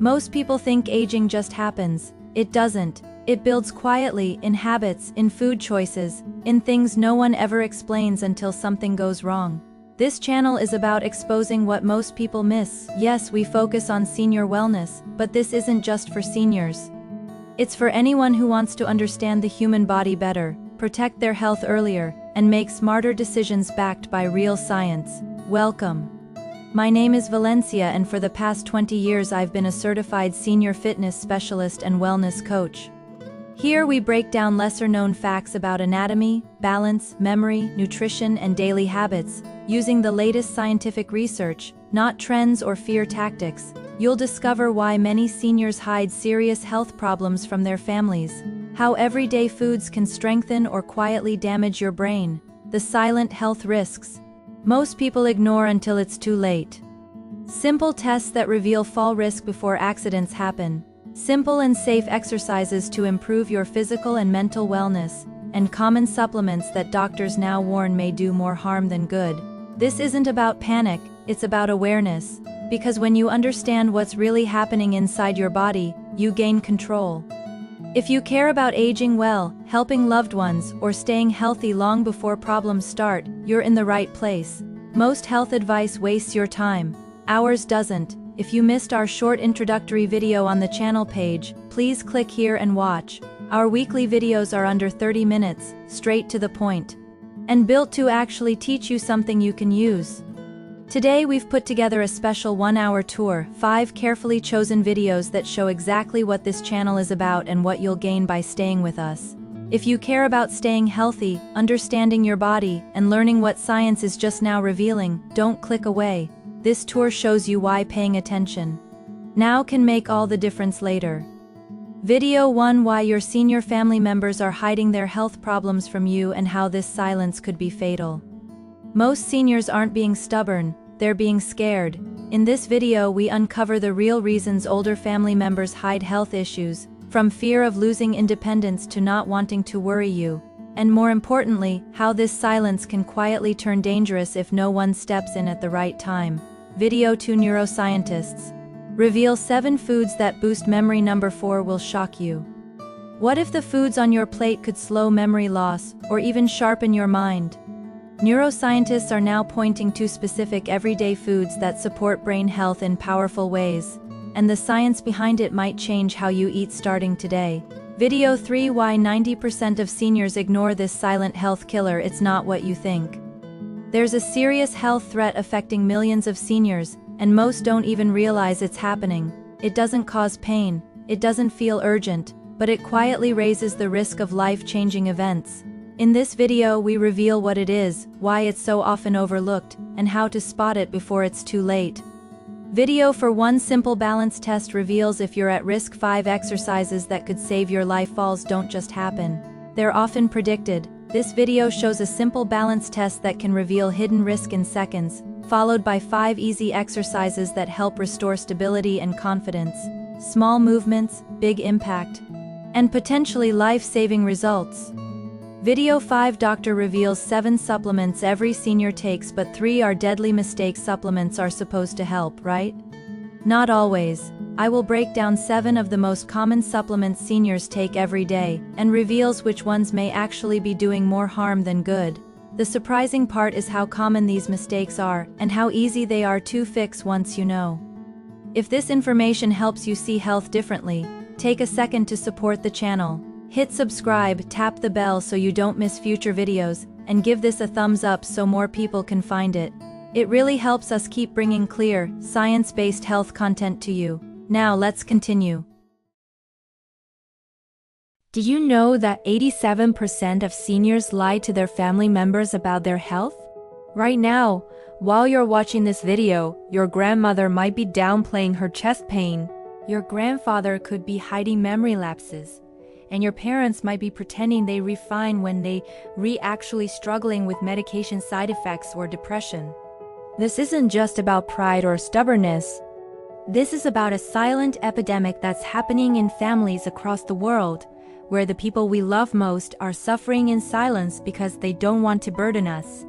Most people think aging just happens. It doesn't. It builds quietly, in habits, in food choices, in things no one ever explains until something goes wrong. This channel is about exposing what most people miss. Yes, we focus on senior wellness, but this isn't just for seniors. It's for anyone who wants to understand the human body better, protect their health earlier, and make smarter decisions backed by real science. Welcome. My name is Valencia, and for the past 20 years I've been a certified senior fitness specialist and wellness coach. Here we break down lesser-known facts about anatomy, balance, memory, nutrition, and daily habits, using the latest scientific research, not trends or fear tactics. You'll discover why many seniors hide serious health problems from their families, how everyday foods can strengthen or quietly damage your brain, the silent health risks most people ignore until it's too late. Simple tests that reveal fall risk before accidents happen. Simple and safe exercises to improve your physical and mental wellness, and common supplements that doctors now warn may do more harm than good. This isn't about panic, it's about awareness, because when you understand what's really happening inside your body, you gain control. If you care about aging well, helping loved ones, or staying healthy long before problems start, you're in the right place. Most health advice wastes your time. Ours doesn't. If you missed our short introductory video on the channel page, please click here and watch. Our weekly videos are under 30 minutes, straight to the point, and built to actually teach you something you can use. Today we've put together a special 1-hour tour, 5 carefully chosen videos that show exactly what this channel is about and what you'll gain by staying with us. If you care about staying healthy, understanding your body, and learning what science is just now revealing, don't click away. This tour shows you why paying attention now can make all the difference later. Video 1: Why your senior family members are hiding their health problems from you and how this silence could be fatal. Most seniors aren't being stubborn, they're being scared. In this video we uncover the real reasons older family members hide health issues, from fear of losing independence to not wanting to worry you, and more importantly, how this silence can quietly turn dangerous if no one steps in at the right time. Video 2: Neuroscientists reveal 7 foods that boost memory. Number 4 will shock you. What if the foods on your plate could slow memory loss, or even sharpen your mind? Neuroscientists are now pointing to specific everyday foods that support brain health in powerful ways, and the science behind it might change how you eat starting today. Video 3: Why 90% of seniors ignore this silent health killer. It's not what you think. There's a serious health threat affecting millions of seniors, and most don't even realize it's happening. It doesn't cause pain, it doesn't feel urgent, but it quietly raises the risk of life-changing events. In this video we reveal what it is, why it's so often overlooked, and how to spot it before it's too late. Video 4: One simple balance test reveals if you're at risk. 5 exercises that could save your life. Falls don't just happen. They're often predicted. This video shows a simple balance test that can reveal hidden risk in seconds, followed by 5 easy exercises that help restore stability and confidence. Small movements, big impact, and potentially life-saving results. Video 5: Doctor reveals 7 supplements every senior takes, but 3 are deadly mistakes. Supplements are supposed to help, right? Not always. I will break down 7 of the most common supplements seniors take every day, and reveals which ones may actually be doing more harm than good. The surprising part is how common these mistakes are, and how easy they are to fix once you know. If this information helps you see health differently, take a second to support the channel. Hit subscribe, tap the bell so you don't miss future videos, and give this a thumbs up so more people can find it. It really helps us keep bringing clear, science-based health content to you. Now let's continue. Did you know that 87% of seniors lie to their family members about their health? Right now, while you're watching this video, your grandmother might be downplaying her chest pain. Your grandfather could be hiding memory lapses. And your parents might be pretending they refine when they actually struggling with medication side effects or depression. This isn't just about pride or stubbornness. This is about a silent epidemic that's happening in families across the world, where the people we love most are suffering in silence because they don't want to burden us.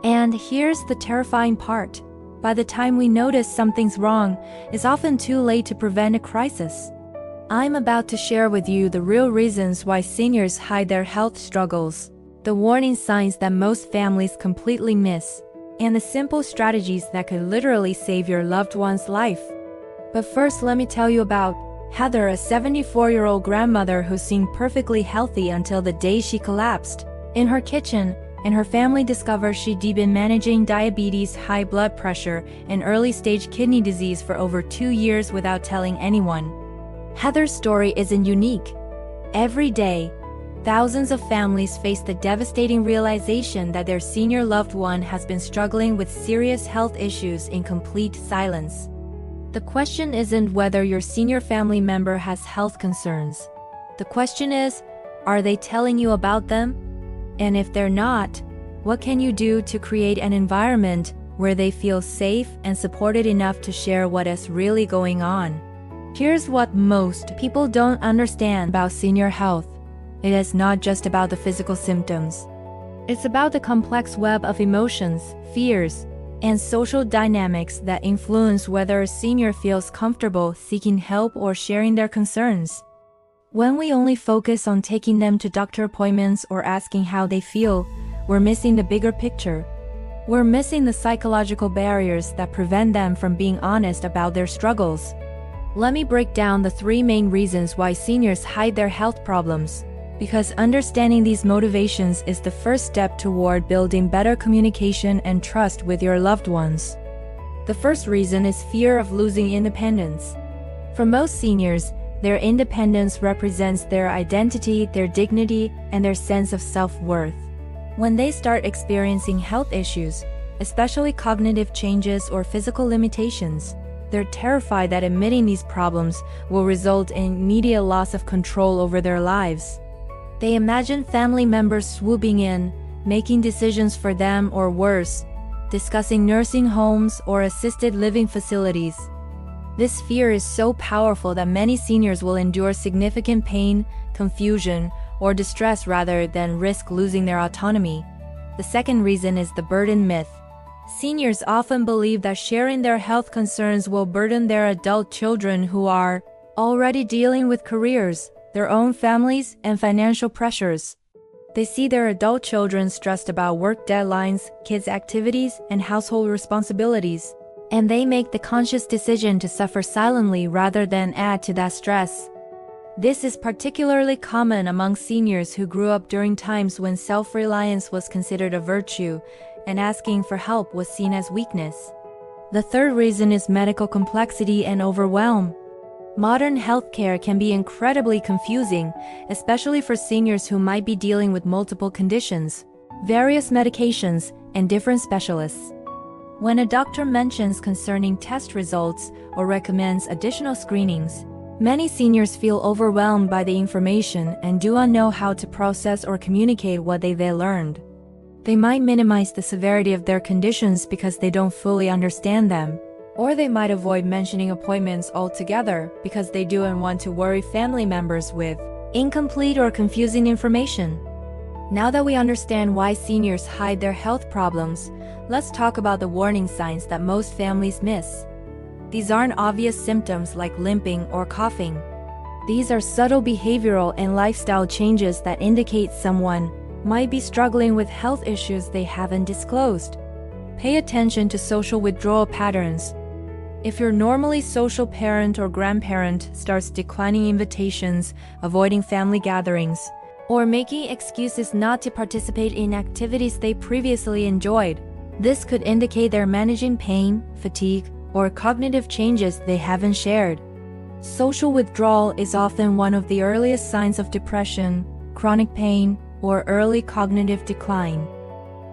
And here's the terrifying part. By the time we notice something's wrong, it's often too late to prevent a crisis. I'm about to share with you the real reasons why seniors hide their health struggles, the warning signs that most families completely miss, and the simple strategies that could literally save your loved one's life. But first, let me tell you about Heather, a 74-year-old grandmother who seemed perfectly healthy until the day she collapsed in her kitchen, and her family discovered she'd been managing diabetes, high blood pressure, and early-stage kidney disease for over 2 years without telling anyone. Heather's story isn't unique. Every day, thousands of families face the devastating realization that their senior loved one has been struggling with serious health issues in complete silence. The question isn't whether your senior family member has health concerns. The question is, are they telling you about them? And if they're not, what can you do to create an environment where they feel safe and supported enough to share what is really going on? Here's what most people don't understand about senior health. It is not just about the physical symptoms. It's about the complex web of emotions, fears, and social dynamics that influence whether a senior feels comfortable seeking help or sharing their concerns. When we only focus on taking them to doctor appointments or asking how they feel, we're missing the bigger picture. We're missing the psychological barriers that prevent them from being honest about their struggles. Let me break down the 3 main reasons why seniors hide their health problems, because understanding these motivations is the first step toward building better communication and trust with your loved ones. The first reason is fear of losing independence. For most seniors, their independence represents their identity, their dignity, and their sense of self-worth. When they start experiencing health issues, especially cognitive changes or physical limitations, they're terrified that admitting these problems will result in immediate loss of control over their lives. They imagine family members swooping in, making decisions for them, or worse, discussing nursing homes or assisted living facilities. This fear is so powerful that many seniors will endure significant pain, confusion, or distress rather than risk losing their autonomy. The second reason is the burden myth. Seniors often believe that sharing their health concerns will burden their adult children who are already dealing with careers, their own families, and financial pressures. They see their adult children stressed about work deadlines, kids' activities, and household responsibilities, and they make the conscious decision to suffer silently rather than add to that stress. This is particularly common among seniors who grew up during times when self-reliance was considered a virtue, and asking for help was seen as weakness. The third reason is medical complexity and overwhelm. Modern healthcare can be incredibly confusing, especially for seniors who might be dealing with multiple conditions, various medications, and different specialists. When a doctor mentions concerning test results or recommends additional screenings, many seniors feel overwhelmed by the information and do not know how to process or communicate what they learned. They might minimize the severity of their conditions because they don't fully understand them. Or they might avoid mentioning appointments altogether because they don't want to worry family members with incomplete or confusing information. Now that we understand why seniors hide their health problems, let's talk about the warning signs that most families miss. These aren't obvious symptoms like limping or coughing. These are subtle behavioral and lifestyle changes that indicate someone might be struggling with health issues they haven't disclosed. Pay attention to social withdrawal patterns. If your normally social parent or grandparent starts declining invitations, avoiding family gatherings, or making excuses not to participate in activities they previously enjoyed, this could indicate they're managing pain, fatigue, or cognitive changes they haven't shared. Social withdrawal is often one of the earliest signs of depression, chronic pain, or early cognitive decline.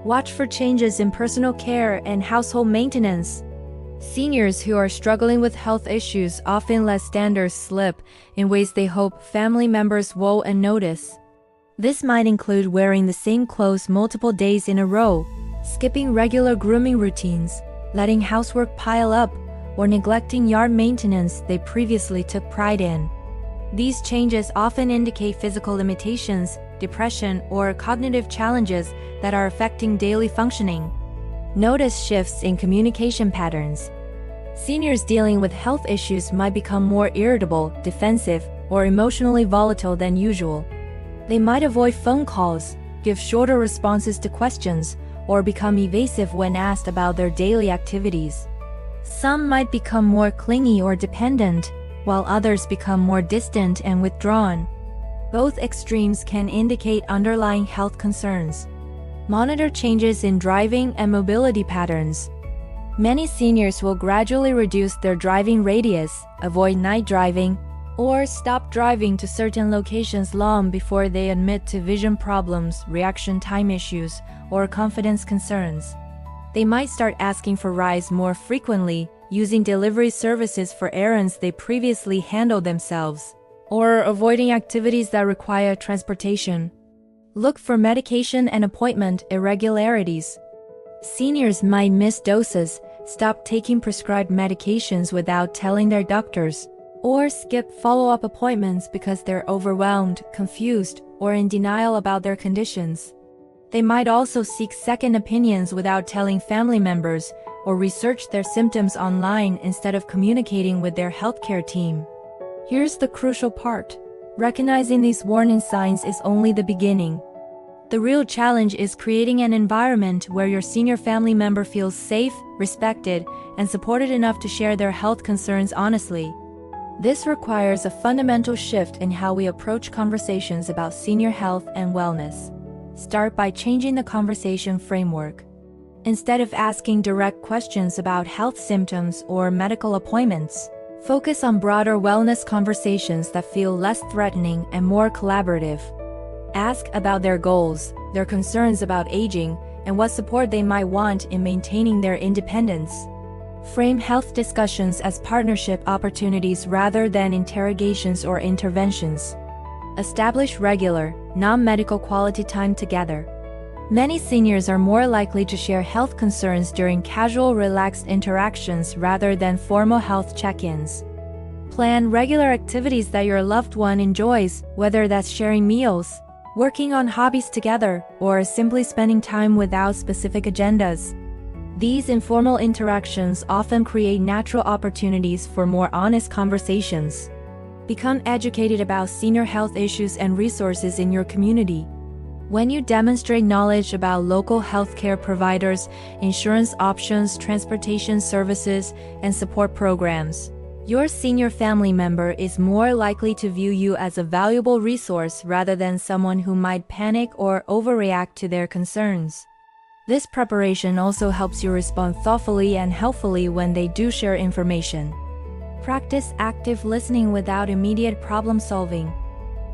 Watch for changes in personal care and household maintenance. Seniors who are struggling with health issues often let standards slip in ways they hope family members won't notice. This might include wearing the same clothes multiple days in a row, skipping regular grooming routines, letting housework pile up, or neglecting yard maintenance they previously took pride in. These changes often indicate physical limitations, depression, or cognitive challenges that are affecting daily functioning. Notice shifts in communication patterns. Seniors dealing with health issues might become more irritable, defensive, or emotionally volatile than usual. They might avoid phone calls, give shorter responses to questions, or become evasive when asked about their daily activities. Some might become more clingy or dependent, while others become more distant and withdrawn. Both extremes can indicate underlying health concerns. Monitor changes in driving and mobility patterns. Many seniors will gradually reduce their driving radius, avoid night driving, or stop driving to certain locations long before they admit to vision problems, reaction time issues, or confidence concerns. They might start asking for rides more frequently, using delivery services for errands they previously handled themselves, or avoiding activities that require transportation. Look for medication and appointment irregularities. Seniors might miss doses, stop taking prescribed medications without telling their doctors, or skip follow-up appointments because they're overwhelmed, confused, or in denial about their conditions. They might also seek second opinions without telling family members, or research their symptoms online instead of communicating with their healthcare team. Here's the crucial part. Recognizing these warning signs is only the beginning. The real challenge is creating an environment where your senior family member feels safe, respected, and supported enough to share their health concerns honestly. This requires a fundamental shift in how we approach conversations about senior health and wellness. Start by changing the conversation framework. Instead of asking direct questions about health symptoms or medical appointments, focus on broader wellness conversations that feel less threatening and more collaborative. Ask about their goals, their concerns about aging, and what support they might want in maintaining their independence. Frame health discussions as partnership opportunities rather than interrogations or interventions. Establish regular, non-medical quality time together. Many seniors are more likely to share health concerns during casual, relaxed interactions rather than formal health check-ins. Plan regular activities that your loved one enjoys, whether that's sharing meals, working on hobbies together, or simply spending time without specific agendas. These informal interactions often create natural opportunities for more honest conversations. Become educated about senior health issues and resources in your community. When you demonstrate knowledge about local healthcare providers, insurance options, transportation services, and support programs, your senior family member is more likely to view you as a valuable resource rather than someone who might panic or overreact to their concerns. This preparation also helps you respond thoughtfully and helpfully when they do share information. Practice active listening without immediate problem solving.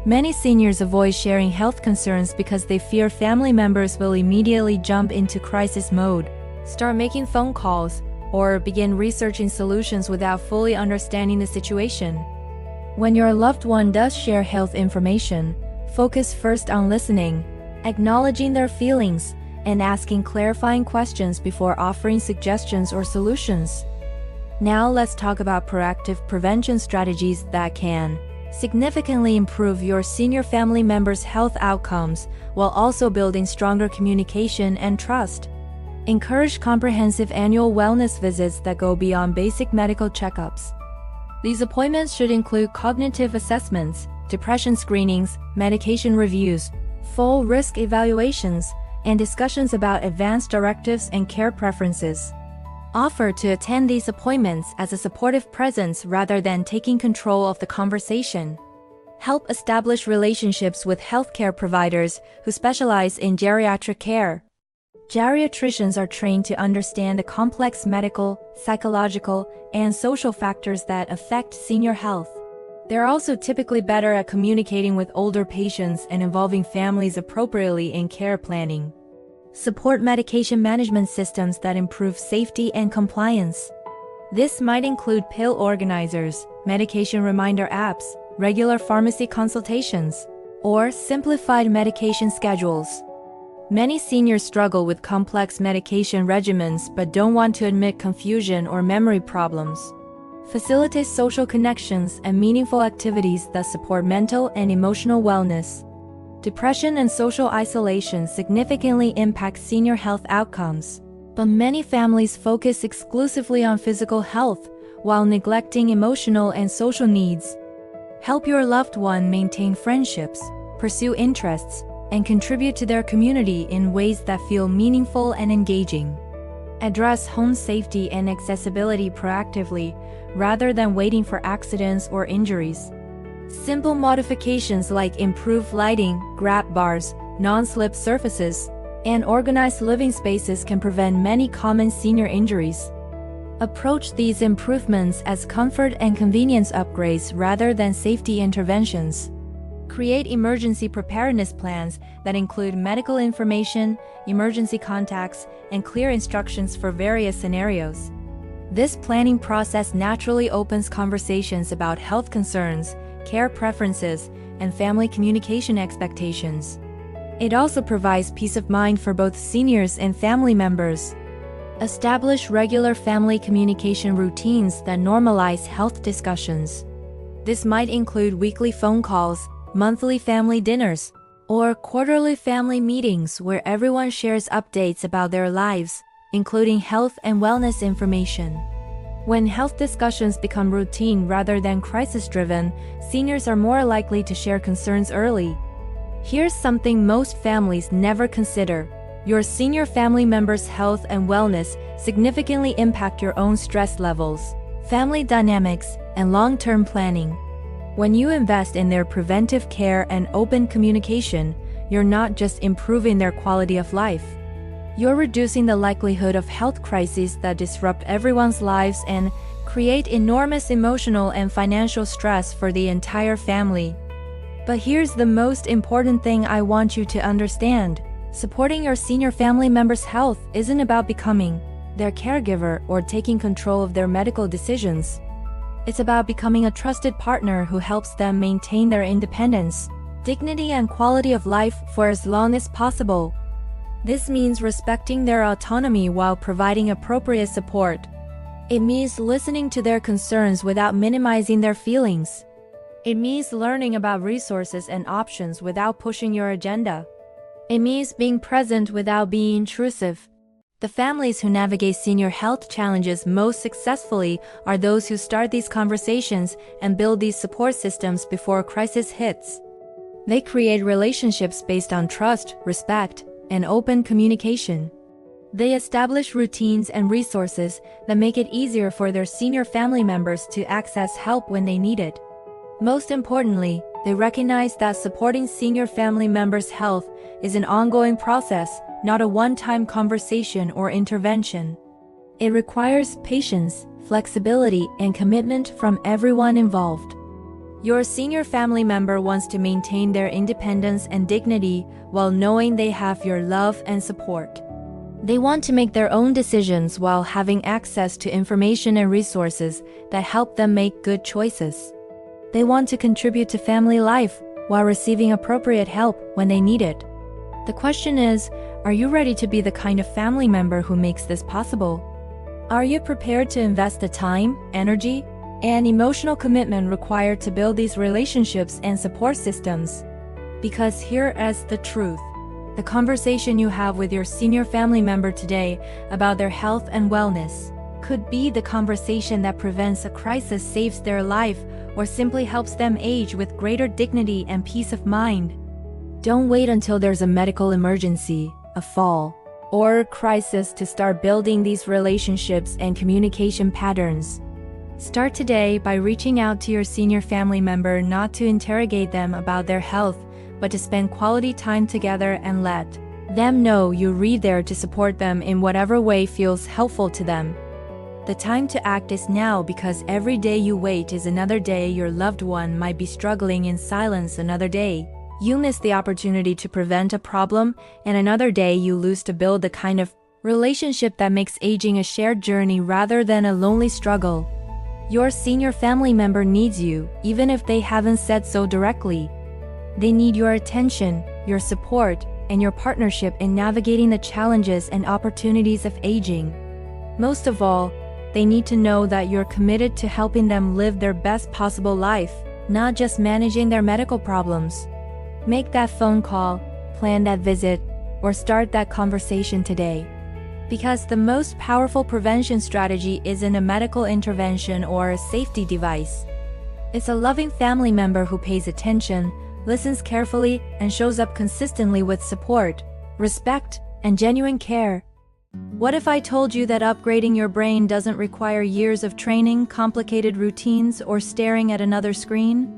Many seniors avoid sharing health concerns because they fear family members will immediately jump into crisis mode, start making phone calls, or begin researching solutions without fully understanding the situation. When your loved one does share health information, focus first on listening, acknowledging their feelings, and asking clarifying questions before offering suggestions or solutions. Now let's talk about proactive prevention strategies that can significantly improve your senior family members' health outcomes while also building stronger communication and trust. Encourage comprehensive annual wellness visits that go beyond basic medical checkups. These appointments should include cognitive assessments, depression screenings, medication reviews, full risk evaluations, and discussions about advanced directives and care preferences. Offer to attend these appointments as a supportive presence rather than taking control of the conversation. Help establish relationships with healthcare providers who specialize in geriatric care. Geriatricians are trained to understand the complex medical, psychological, and social factors that affect senior health. They're also typically better at communicating with older patients and involving families appropriately in care planning. Support medication management systems that improve safety and compliance. This might include pill organizers, medication reminder apps, regular pharmacy consultations, or simplified medication schedules. Many seniors struggle with complex medication regimens but don't want to admit confusion or memory problems. Facilitate social connections and meaningful activities that support mental and emotional wellness. Depression and social isolation significantly impact senior health outcomes. But many families focus exclusively on physical health, while neglecting emotional and social needs. Help your loved one maintain friendships, pursue interests, and contribute to their community in ways that feel meaningful and engaging. Address home safety and accessibility proactively, rather than waiting for accidents or injuries. Simple modifications like improved lighting, grab bars, non-slip surfaces, and organized living spaces can prevent many common senior injuries. Approach these improvements as comfort and convenience upgrades rather than safety interventions. Create emergency preparedness plans that include medical information, emergency contacts, and clear instructions for various scenarios. This planning process naturally opens conversations about health concerns, care preferences, and family communication expectations. It also provides peace of mind for both seniors and family members. Establish regular family communication routines that normalize health discussions. This might include weekly phone calls, monthly family dinners, or quarterly family meetings where everyone shares updates about their lives, including health and wellness information. When health discussions become routine rather than crisis-driven, seniors are more likely to share concerns early. Here's something most families never consider. Your senior family members' health and wellness significantly impact your own stress levels, family dynamics, and long-term planning. When you invest in their preventive care and open communication, you're not just improving their quality of life. You're reducing the likelihood of health crises that disrupt everyone's lives and create enormous emotional and financial stress for the entire family. But here's the most important thing I want you to understand. Supporting your senior family members' health isn't about becoming their caregiver or taking control of their medical decisions. It's about becoming a trusted partner who helps them maintain their independence, dignity, and quality of life for as long as possible. This means respecting their autonomy while providing appropriate support. It means listening to their concerns without minimizing their feelings. It means learning about resources and options without pushing your agenda. It means being present without being intrusive. The families who navigate senior health challenges most successfully are those who start these conversations and build these support systems before a crisis hits. They create relationships based on trust, respect, and open communication. They establish routines and resources that make it easier for their senior family members to access help when they need it. Most importantly, they recognize that supporting senior family members' health is an ongoing process, not a one-time conversation or intervention. It requires patience, flexibility, and commitment from everyone involved. Your senior family member wants to maintain their independence and dignity while knowing they have your love and support. They want to make their own decisions while having access to information and resources that help them make good choices. They want to contribute to family life while receiving appropriate help when they need it. The question is, are you ready to be the kind of family member who makes this possible? Are you prepared to invest the time, energy, and emotional commitment required to build these relationships and support systems? Because here is the truth. The conversation you have with your senior family member today about their health and wellness could be the conversation that prevents a crisis, saves their life, or simply helps them age with greater dignity and peace of mind. Don't wait until there's a medical emergency, a fall, or a crisis to start building these relationships and communication patterns. Start today by reaching out to your senior family member, not to interrogate them about their health, but to spend quality time together and let them know you're there to support them in whatever way feels helpful to them. The time to act is now, because every day you wait is another day your loved one might be struggling in silence. Another day you miss the opportunity to prevent a problem, and another day you lose to build the kind of relationship that makes aging a shared journey rather than a lonely struggle. Your senior family member needs you, even if they haven't said so directly. They need your attention, your support, and your partnership in navigating the challenges and opportunities of aging. Most of all, they need to know that you're committed to helping them live their best possible life, not just managing their medical problems. Make that phone call, plan that visit, or start that conversation today. Because the most powerful prevention strategy isn't a medical intervention or a safety device. It's a loving family member who pays attention, listens carefully, and shows up consistently with support, respect, and genuine care. What if I told you that upgrading your brain doesn't require years of training, complicated routines, or staring at another screen?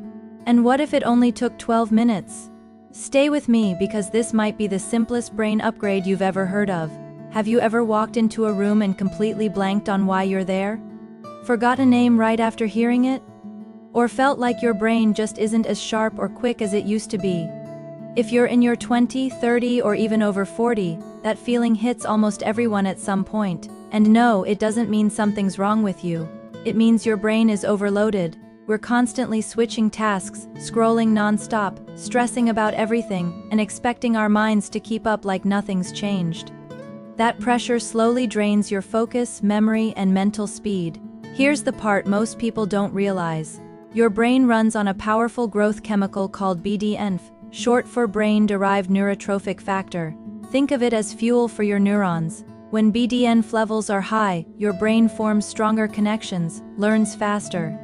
And what if it only took 12 minutes? Stay with me because this might be the simplest brain upgrade you've ever heard of. Have you ever walked into a room and completely blanked on why you're there? Forgot a name right after hearing it? Or felt like your brain just isn't as sharp or quick as it used to be? If you're in your 20, 30, or even over 40, that feeling hits almost everyone at some point. And no, it doesn't mean something's wrong with you. It means your brain is overloaded. We're constantly switching tasks, scrolling non-stop, stressing about everything, and expecting our minds to keep up like nothing's changed. That pressure slowly drains your focus, memory, and mental speed. Here's the part most people don't realize. Your brain runs on a powerful growth chemical called BDNF, short for brain-derived neurotrophic factor. Think of it as fuel for your neurons. When BDNF levels are high, your brain forms stronger connections, learns faster,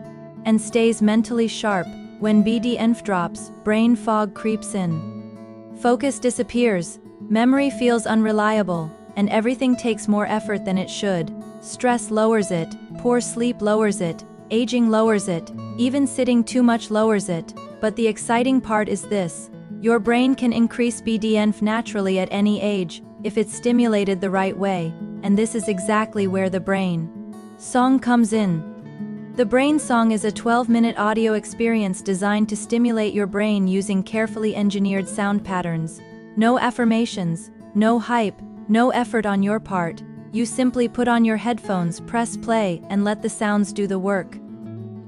and stays mentally sharp. When BDNF drops, brain fog creeps in. Focus disappears, memory feels unreliable, and everything takes more effort than it should. Stress lowers it, poor sleep lowers it, aging lowers it, even sitting too much lowers it. But the exciting part is this: your brain can increase BDNF naturally at any age, if it's stimulated the right way, and this is exactly where the brain song comes in. The brain song is a 12-minute audio experience designed to stimulate your brain using carefully engineered sound patterns. No affirmations, no hype, no effort on your part. You simply put on your headphones, press play, and let the sounds do the work.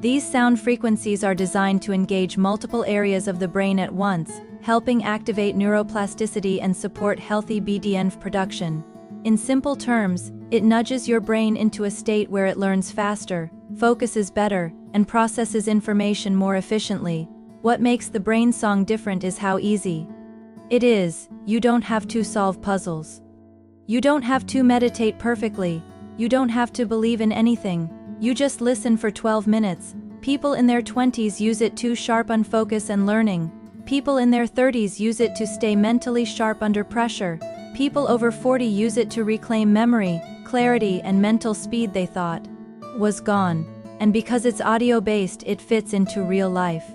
These sound frequencies are designed to engage multiple areas of the brain at once, helping activate neuroplasticity and support healthy BDNF production. In simple terms, it nudges your brain into a state where it learns faster, focuses better, and processes information more efficiently. What makes the brain song different is how easy it is. You don't have to solve puzzles. You don't have to meditate perfectly. You don't have to believe in anything. You just listen for 12 minutes. People in their 20s use it to sharpen focus and learning. People in their 30s use it to stay mentally sharp under pressure. People over 40 use it to reclaim memory, clarity, and mental speed they thought was gone. And because it's audio-based, it fits into real life.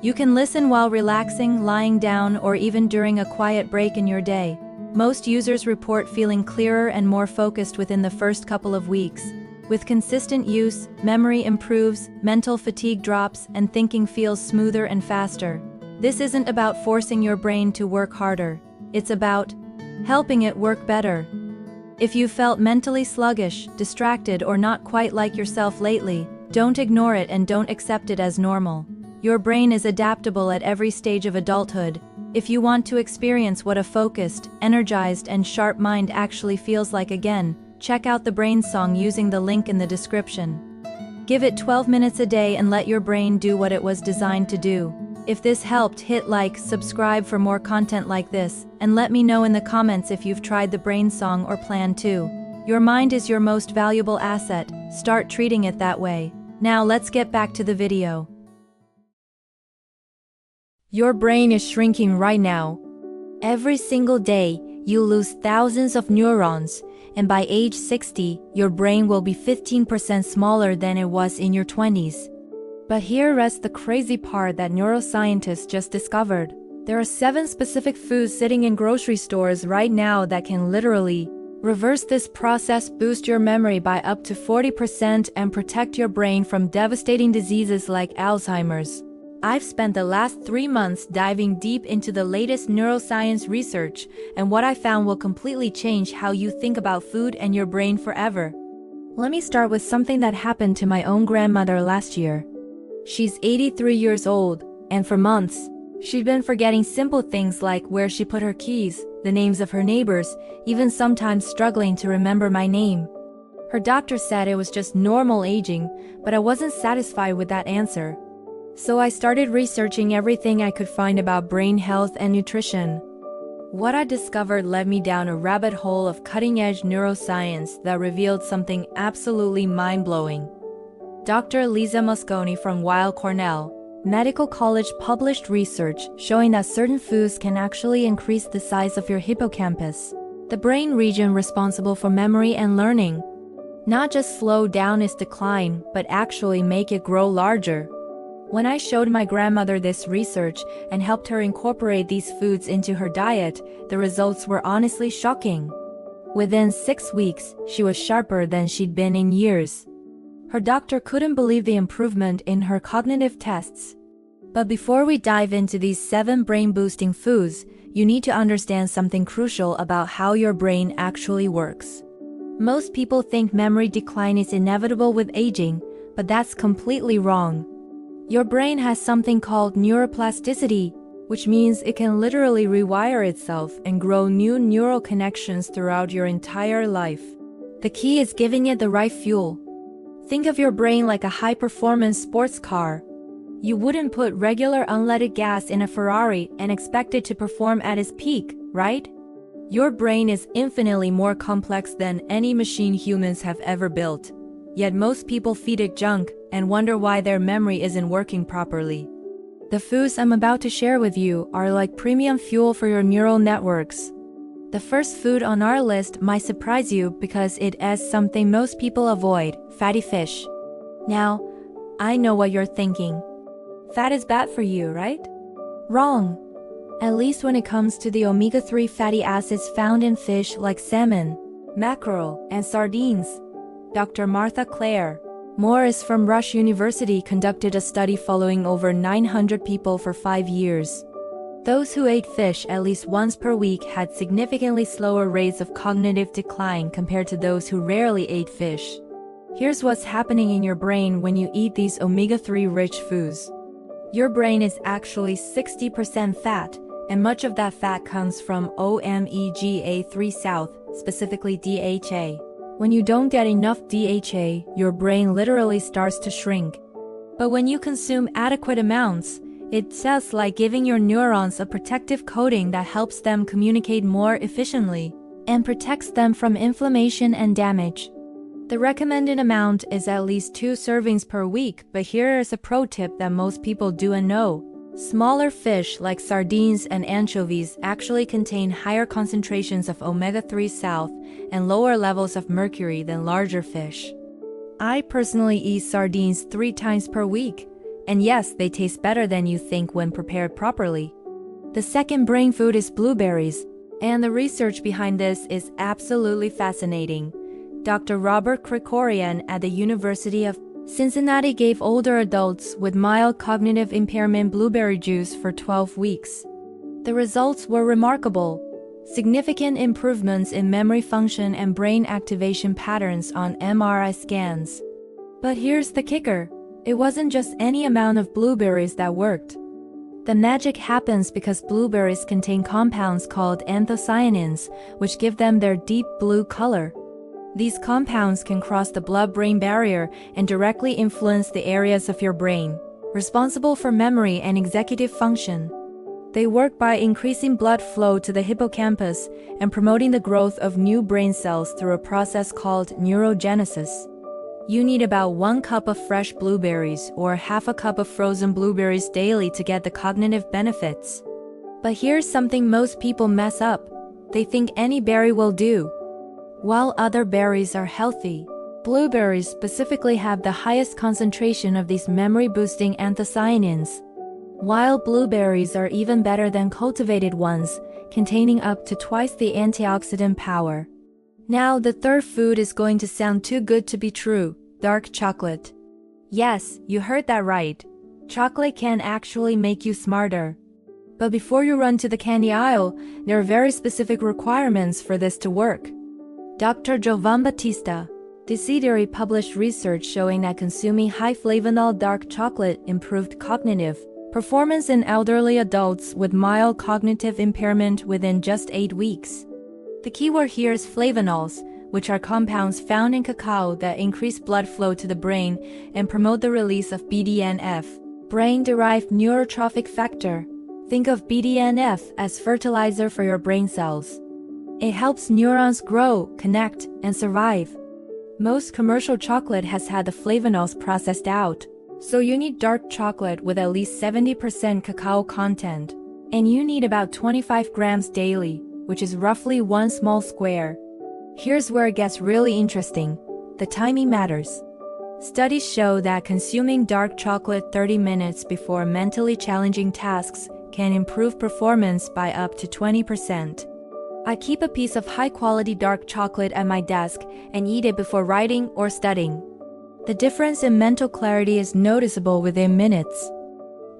You can listen while relaxing, lying down, or even during a quiet break in your day. Most users report feeling clearer and more focused within the first couple of weeks. With consistent use, memory improves, mental fatigue drops, and thinking feels smoother and faster. This isn't about forcing your brain to work harder. It's about helping it work better. If you felt mentally sluggish, distracted, or not quite like yourself lately, don't ignore it and don't accept it as normal. Your brain is adaptable at every stage of adulthood. If you want to experience what a focused, energized, and sharp mind actually feels like again, check out the brain song using the link in the description. Give it 12 minutes a day and let your brain do what it was designed to do. If this helped, hit like, subscribe for more content like this, and let me know in the comments if you've tried the brain song or plan to. Your mind is your most valuable asset. Start treating it that way. Now let's get back to the video. Your brain is shrinking right now. Every single day, you lose thousands of neurons, and by age 60, your brain will be 15% smaller than it was in your 20s. But here rests the crazy part that neuroscientists just discovered. There are 7 specific foods sitting in grocery stores right now that can literally reverse this process, boost your memory by up to 40%, and protect your brain from devastating diseases like Alzheimer's. I've spent the last 3 months diving deep into the latest neuroscience research, and what I found will completely change how you think about food and your brain forever. Let me start with something that happened to my own grandmother last year. She's 83 years old, and for months, she'd been forgetting simple things like where she put her keys, the names of her neighbors, even sometimes struggling to remember my name. Her doctor said it was just normal aging, but I wasn't satisfied with that answer. So I started researching everything I could find about brain health and nutrition. What I discovered led me down a rabbit hole of cutting-edge neuroscience that revealed something absolutely mind-blowing. Dr. Lisa Mosconi from Weill Cornell Medical College published research showing that certain foods can actually increase the size of your hippocampus, the brain region responsible for memory and learning. Not just slow down its decline, but actually make it grow larger. When I showed my grandmother this research and helped her incorporate these foods into her diet, the results were honestly shocking. Within 6 weeks, she was sharper than she'd been in years. Her doctor couldn't believe the improvement in her cognitive tests. But before we dive into these 7 brain-boosting foods, you need to understand something crucial about how your brain actually works. Most people think memory decline is inevitable with aging, but that's completely wrong. Your brain has something called neuroplasticity, which means it can literally rewire itself and grow new neural connections throughout your entire life. The key is giving it the right fuel. Think of your brain like a high-performance sports car. You wouldn't put regular unleaded gas in a Ferrari and expect it to perform at its peak, right? Your brain is infinitely more complex than any machine humans have ever built. Yet most people feed it junk and wonder why their memory isn't working properly. The foods I'm about to share with you are like premium fuel for your neural networks. The first food on our list might surprise you because it adds something most people avoid: fatty fish. Now, I know what you're thinking. Fat is bad for you, right? Wrong. At least when it comes to the omega-3 fatty acids found in fish like salmon, mackerel, and sardines. Dr. Martha Claire Morris from Rush University conducted a study following over 900 people for 5 years. Those who ate fish at least once per week had significantly slower rates of cognitive decline compared to those who rarely ate fish. Here's what's happening in your brain when you eat these omega-3 rich foods. Your brain is actually 60% fat, and much of that fat comes from omega-3 South, specifically DHA. When you don't get enough DHA, your brain literally starts to shrink. But when you consume adequate amounts, it's just like giving your neurons a protective coating that helps them communicate more efficiently and protects them from inflammation and damage. The recommended amount is at least 2 servings per week, but here is a pro tip that most people don't know. Smaller fish like sardines and anchovies actually contain higher concentrations of omega-3 South and lower levels of mercury than larger fish. I personally eat sardines 3 times per week, and yes, they taste better than you think when prepared properly. The second brain food is blueberries, and the research behind this is absolutely fascinating. Dr. Robert Krikorian at the University of Cincinnati gave older adults with mild cognitive impairment blueberry juice for 12 weeks. The results were remarkable. Significant improvements in memory function and brain activation patterns on MRI scans. But here's the kicker. It wasn't just any amount of blueberries that worked. The magic happens because blueberries contain compounds called anthocyanins, which give them their deep blue color. These compounds can cross the blood-brain barrier and directly influence the areas of your brain responsible for memory and executive function. They work by increasing blood flow to the hippocampus and promoting the growth of new brain cells through a process called neurogenesis. You need about 1 cup of fresh blueberries or half a cup of frozen blueberries daily to get the cognitive benefits. But here's something most people mess up. They think any berry will do. While other berries are healthy, blueberries specifically have the highest concentration of these memory-boosting anthocyanins. Wild blueberries are even better than cultivated ones, containing up to twice the antioxidant power. Now, the third food is going to sound too good to be true: dark chocolate. Yes, you heard that right. Chocolate can actually make you smarter. But before you run to the candy aisle, there are very specific requirements for this to work. Dr. Jovan Batista Desideri published research showing that consuming high flavanol dark chocolate improved cognitive performance in elderly adults with mild cognitive impairment within just 8 weeks. The keyword here is flavanols, which are compounds found in cacao that increase blood flow to the brain and promote the release of BDNF, brain-derived neurotrophic factor. Think of BDNF as fertilizer for your brain cells. It helps neurons grow, connect, and survive. Most commercial chocolate has had the flavanols processed out, so you need dark chocolate with at least 70% cacao content. And you need about 25 grams daily, which is roughly one small square. Here's where it gets really interesting. The timing matters. Studies show that consuming dark chocolate 30 minutes before mentally challenging tasks can improve performance by up to 20%. I keep a piece of high-quality dark chocolate at my desk and eat it before writing or studying. The difference in mental clarity is noticeable within minutes.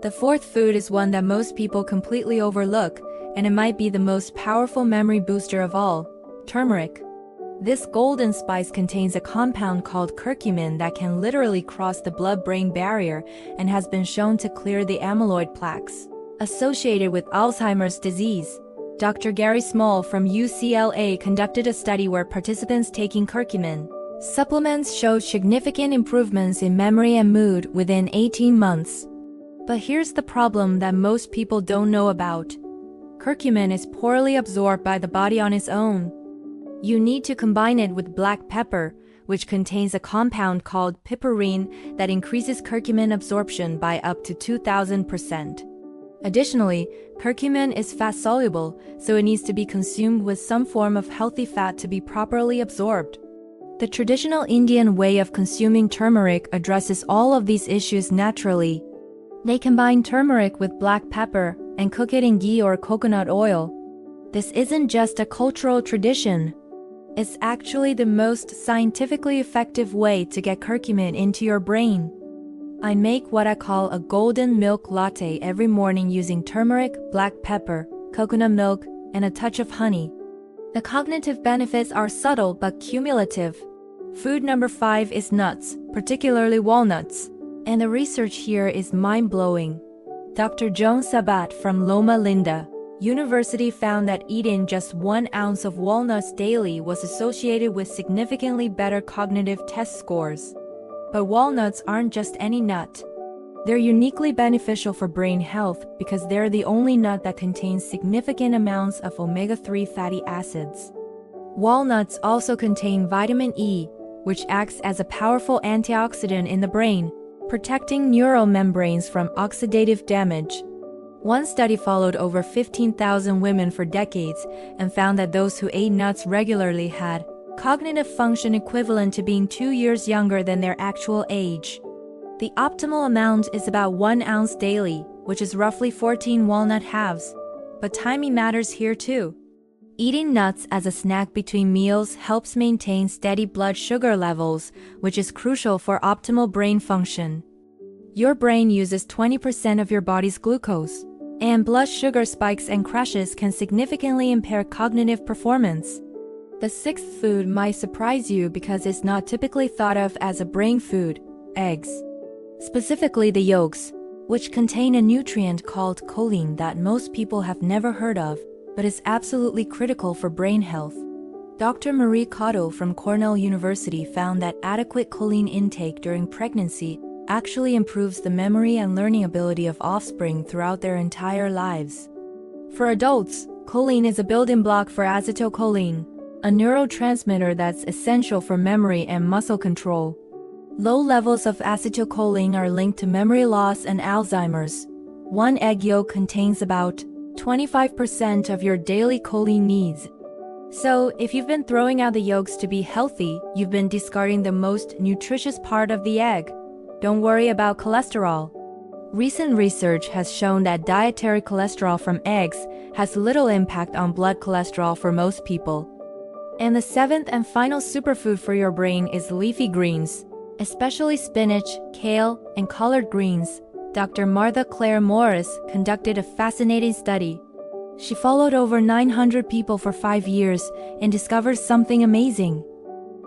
The fourth food is one that most people completely overlook, and it might be the most powerful memory booster of all: turmeric. This golden spice contains a compound called curcumin that can literally cross the blood-brain barrier and has been shown to clear the amyloid plaques associated with Alzheimer's disease. Dr. Gary Small from UCLA conducted a study where participants taking curcumin supplements showed significant improvements in memory and mood within 18 months. But here's the problem that most people don't know about. Curcumin is poorly absorbed by the body on its own. You need to combine it with black pepper, which contains a compound called piperine that increases curcumin absorption by up to 2,000%. Additionally, curcumin is fat-soluble, so it needs to be consumed with some form of healthy fat to be properly absorbed. The traditional Indian way of consuming turmeric addresses all of these issues naturally. They combine turmeric with black pepper and cook it in ghee or coconut oil. This isn't just a cultural tradition. It's actually the most scientifically effective way to get curcumin into your brain. I make what I call a golden milk latte every morning using turmeric, black pepper, coconut milk, and a touch of honey. The cognitive benefits are subtle but cumulative. Food number 5 is nuts, particularly walnuts. And the research here is mind-blowing. Dr. Joan Sabat from Loma Linda University found that eating just 1 ounce of walnuts daily was associated with significantly better cognitive test scores. But walnuts aren't just any nut. They're uniquely beneficial for brain health because they're the only nut that contains significant amounts of omega-3 fatty acids. Walnuts also contain vitamin E, which acts as a powerful antioxidant in the brain, protecting neural membranes from oxidative damage. One study followed over 15,000 women for decades and found that those who ate nuts regularly had cognitive function equivalent to being 2 years younger than their actual age. The optimal amount is about 1 ounce daily, which is roughly 14 walnut halves. But timing matters here too. Eating nuts as a snack between meals helps maintain steady blood sugar levels, which is crucial for optimal brain function. Your brain uses 20% of your body's glucose, and blood sugar spikes and crashes can significantly impair cognitive performance. The sixth food might surprise you because it's not typically thought of as a brain food: eggs. Specifically the yolks, which contain a nutrient called choline that most people have never heard of, but is absolutely critical for brain health. Dr. Marie Cotto from Cornell University found that adequate choline intake during pregnancy actually improves the memory and learning ability of offspring throughout their entire lives. For adults, choline is a building block for acetylcholine, a neurotransmitter that's essential for memory and muscle control. Low levels of acetylcholine are linked to memory loss and Alzheimer's. One egg yolk contains about 25% of your daily choline needs. So, if you've been throwing out the yolks to be healthy, you've been discarding the most nutritious part of the egg. Don't worry about cholesterol. Recent research has shown that dietary cholesterol from eggs has little impact on blood cholesterol for most people. And the seventh and final superfood for your brain is leafy greens, especially spinach, kale, and collard greens. Dr. Martha Claire Morris conducted a fascinating study. She followed over 900 people for 5 years and discovered something amazing.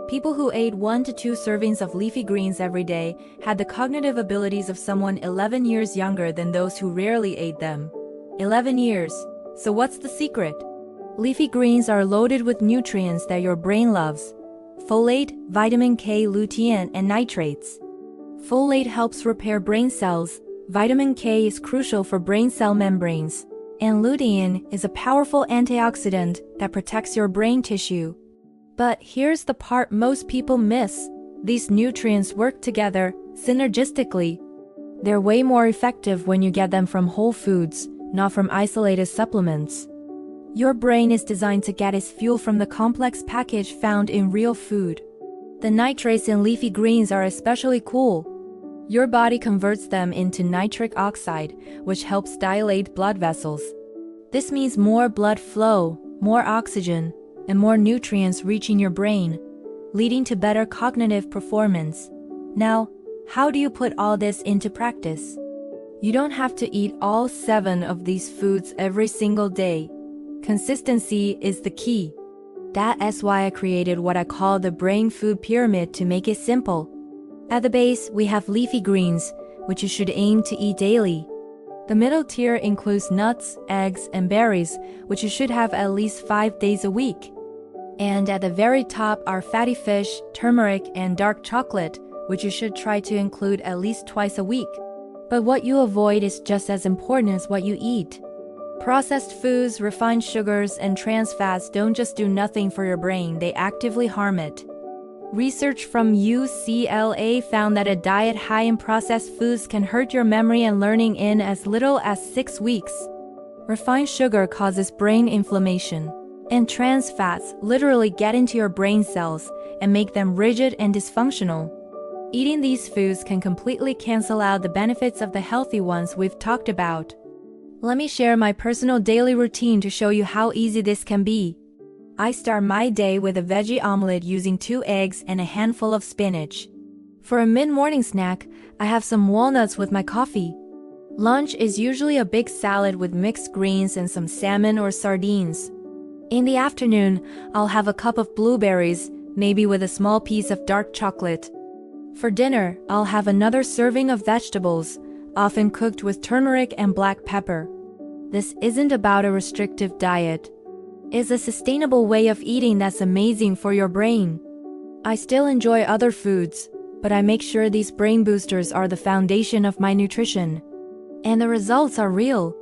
People who ate 1 to 2 servings of leafy greens every day had the cognitive abilities of someone 11 years younger than those who rarely ate them. 11 years. So what's the secret? Leafy greens are loaded with nutrients that your brain loves: folate, vitamin K, lutein, and nitrates. Folate helps repair brain cells, Vitamin K is crucial for brain cell membranes, and lutein is a powerful antioxidant that protects your brain tissue. But here's the part most people miss. These nutrients work together synergistically. They're way more effective when you get them from whole foods, not from isolated supplements. Your brain is designed to get its fuel from the complex package found in real food. The nitrates in leafy greens are especially cool. Your body converts them into nitric oxide, which helps dilate blood vessels. This means more blood flow, more oxygen, and more nutrients reaching your brain, leading to better cognitive performance. Now, how do you put all this into practice? You don't have to eat all 7 of these foods every single day. Consistency is the key. That's why I created what I call the brain food pyramid to make it simple. At the base, we have leafy greens, which you should aim to eat daily. The middle tier includes nuts, eggs, and berries, which you should have at least 5 days a week. And at the very top are fatty fish, turmeric, and dark chocolate, which you should try to include at least twice a week. But what you avoid is just as important as what you eat. Processed foods, refined sugars, and trans fats don't just do nothing for your brain, they actively harm it. Research from UCLA found that a diet high in processed foods can hurt your memory and learning in as little as 6 weeks. Refined sugar causes brain inflammation, and trans fats literally get into your brain cells and make them rigid and dysfunctional. Eating these foods can completely cancel out the benefits of the healthy ones we've talked about. Let me share my personal daily routine to show you how easy this can be. I start my day with a veggie omelet using 2 eggs and a handful of spinach. For a mid-morning snack, I have some walnuts with my coffee. Lunch is usually a big salad with mixed greens and some salmon or sardines. In the afternoon, I'll have a cup of blueberries, maybe with a small piece of dark chocolate. For dinner, I'll have another serving of vegetables, often cooked with turmeric and black pepper. This isn't about a restrictive diet. It's a sustainable way of eating that's amazing for your brain. I still enjoy other foods, but I make sure these brain boosters are the foundation of my nutrition. And the results are real.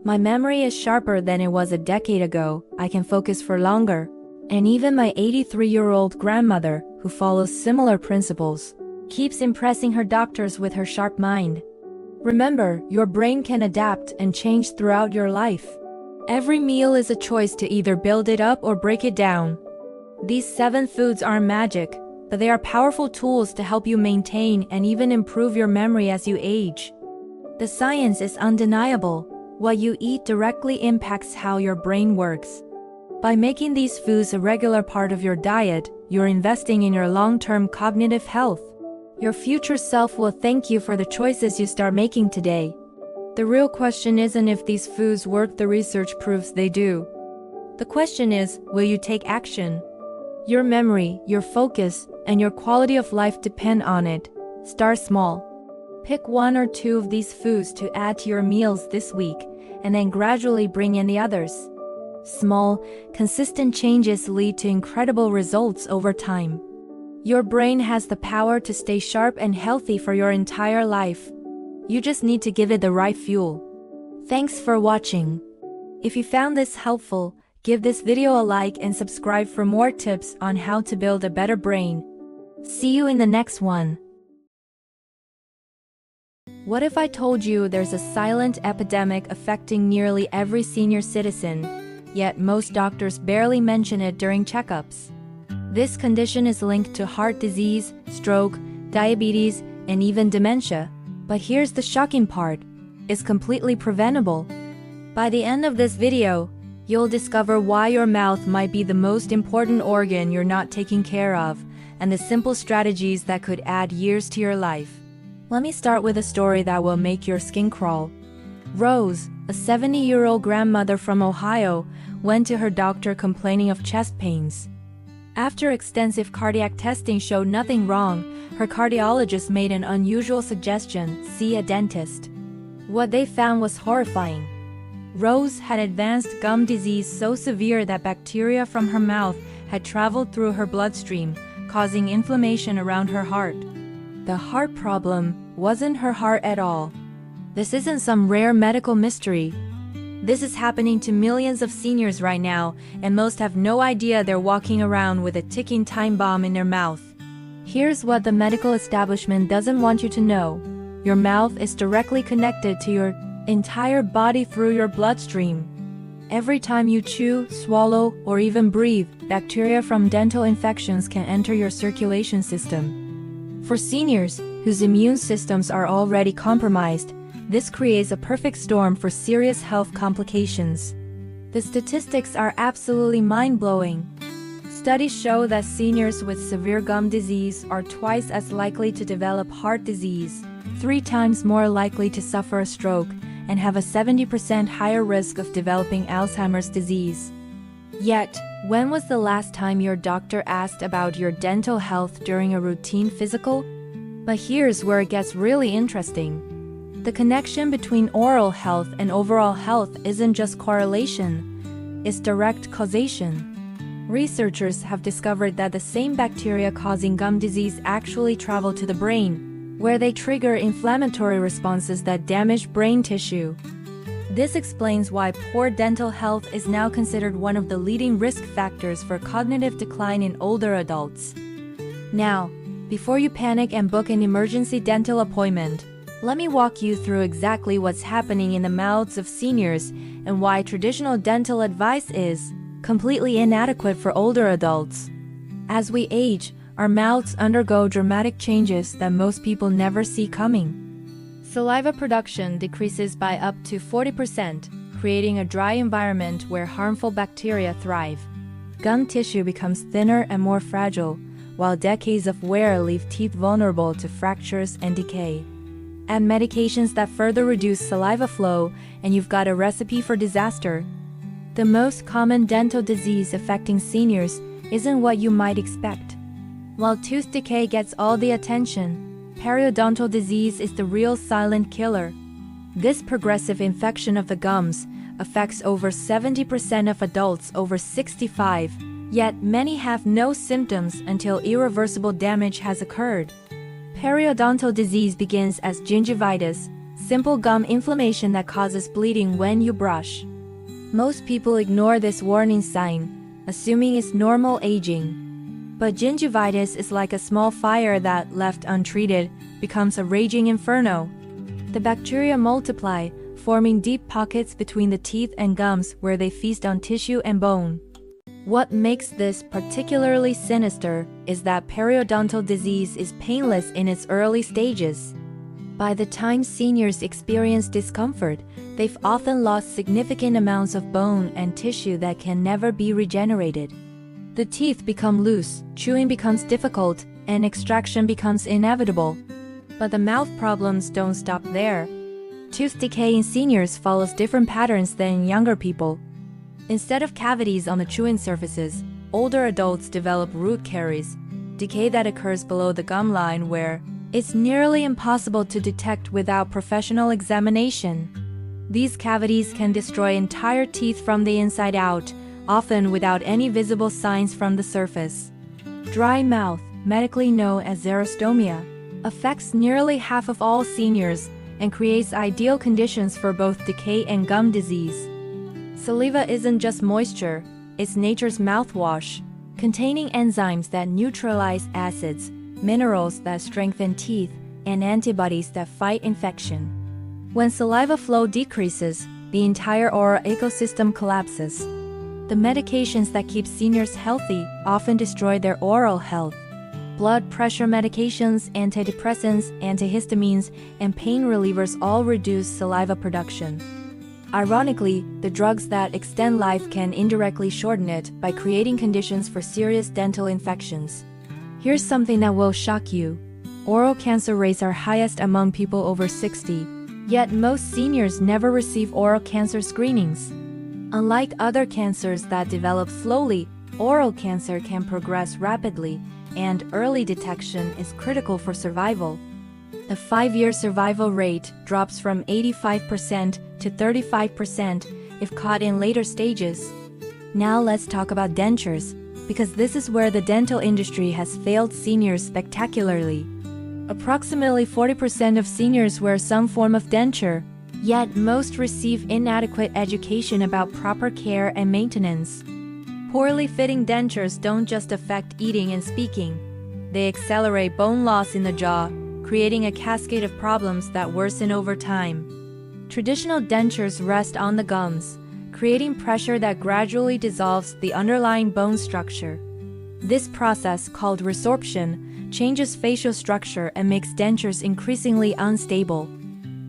My memory is sharper than it was a decade ago, I can focus for longer. And even my 83-year-old grandmother, who follows similar principles, keeps impressing her doctors with her sharp mind. Remember, your brain can adapt and change throughout your life. Every meal is a choice to either build it up or break it down. These 7 foods aren't magic, but they are powerful tools to help you maintain and even improve your memory as you age. The science is undeniable. What you eat directly impacts how your brain works. By making these foods a regular part of your diet, you're investing in your long-term cognitive health. Your future self will thank you for the choices you start making today. The real question isn't if these foods work, the research proves they do. The question is, will you take action? Your memory, your focus, and your quality of life depend on it. Start small. Pick 1 or 2 of these foods to add to your meals this week, and then gradually bring in the others. Small, consistent changes lead to incredible results over time. Your brain has the power to stay sharp and healthy for your entire life. You just need to give it the right fuel. Thanks for watching. If you found this helpful, give this video a like and subscribe for more tips on how to build a better brain. See you in the next one. What if I told you there's a silent epidemic affecting nearly every senior citizen, yet most doctors barely mention it during checkups? This condition is linked to heart disease, stroke, diabetes, and even dementia. But here's the shocking part. It's completely preventable. By the end of this video, you'll discover why your mouth might be the most important organ you're not taking care of, and the simple strategies that could add years to your life. Let me start with a story that will make your skin crawl. Rose, a 70-year-old grandmother from Ohio, went to her doctor complaining of chest pains. After extensive cardiac testing showed nothing wrong, her cardiologist made an unusual suggestion: see a dentist. What they found was horrifying. Rose had advanced gum disease so severe that bacteria from her mouth had traveled through her bloodstream, causing inflammation around her heart. The heart problem wasn't her heart at all. This isn't some rare medical mystery. This is happening to millions of seniors right now, and most have no idea they're walking around with a ticking time bomb in their mouth. Here's what the medical establishment doesn't want you to know. Your mouth is directly connected to your entire body through your bloodstream. Every time you chew, swallow, or even breathe, bacteria from dental infections can enter your circulation system. For seniors, whose immune systems are already compromised, this creates a perfect storm for serious health complications. The statistics are absolutely mind-blowing. Studies show that seniors with severe gum disease are twice as likely to develop heart disease, 3 times more likely to suffer a stroke, and have a 70% higher risk of developing Alzheimer's disease. Yet, when was the last time your doctor asked about your dental health during a routine physical? But here's where it gets really interesting. The connection between oral health and overall health isn't just correlation, it's direct causation. Researchers have discovered that the same bacteria causing gum disease actually travel to the brain, where they trigger inflammatory responses that damage brain tissue. This explains why poor dental health is now considered one of the leading risk factors for cognitive decline in older adults. Now, before you panic and book an emergency dental appointment, let me walk you through exactly what's happening in the mouths of seniors and why traditional dental advice is completely inadequate for older adults. As we age, our mouths undergo dramatic changes that most people never see coming. Saliva production decreases by up to 40%, creating a dry environment where harmful bacteria thrive. Gum tissue becomes thinner and more fragile, while decades of wear leave teeth vulnerable to fractures and decay. Add medications that further reduce saliva flow, and you've got a recipe for disaster. The most common dental disease affecting seniors isn't what you might expect. While tooth decay gets all the attention, periodontal disease is the real silent killer. This progressive infection of the gums affects over 70% of adults over 65, yet many have no symptoms until irreversible damage has occurred. Periodontal disease begins as gingivitis, simple gum inflammation that causes bleeding when you brush. Most people ignore this warning sign, assuming it's normal aging. But gingivitis is like a small fire that, left untreated, becomes a raging inferno. The bacteria multiply, forming deep pockets between the teeth and gums where they feast on tissue and bone. What makes this particularly sinister is that periodontal disease is painless in its early stages. By the time seniors experience discomfort, they've often lost significant amounts of bone and tissue that can never be regenerated. The teeth become loose, chewing becomes difficult, and extraction becomes inevitable. But the mouth problems don't stop there. Tooth decay in seniors follows different patterns than in younger people. Instead of cavities on the chewing surfaces, older adults develop root caries, decay that occurs below the gum line where it's nearly impossible to detect without professional examination. These cavities can destroy entire teeth from the inside out, often without any visible signs from the surface. Dry mouth, medically known as xerostomia, affects nearly half of all seniors and creates ideal conditions for both decay and gum disease. Saliva isn't just moisture, it's nature's mouthwash, containing enzymes that neutralize acids, minerals that strengthen teeth, and antibodies that fight infection. When saliva flow decreases, the entire oral ecosystem collapses. The medications that keep seniors healthy often destroy their oral health. Blood pressure medications, antidepressants, antihistamines, and pain relievers all reduce saliva production. Ironically, the drugs that extend life can indirectly shorten it by creating conditions for serious dental infections. Here's something that will shock you. Oral cancer rates are highest among people over 60, yet most seniors never receive oral cancer screenings. Unlike other cancers that develop slowly, oral cancer can progress rapidly, and early detection is critical for survival. The 5-year survival rate drops from 85% to 35% if caught in later stages. Now let's talk about dentures, because this is where the dental industry has failed seniors spectacularly. Approximately 40% of seniors wear some form of denture, yet most receive inadequate education about proper care and maintenance. Poorly fitting dentures don't just affect eating and speaking. They accelerate bone loss in the jaw, creating a cascade of problems that worsen over time. Traditional dentures rest on the gums, creating pressure that gradually dissolves the underlying bone structure. This process, called resorption, changes facial structure and makes dentures increasingly unstable.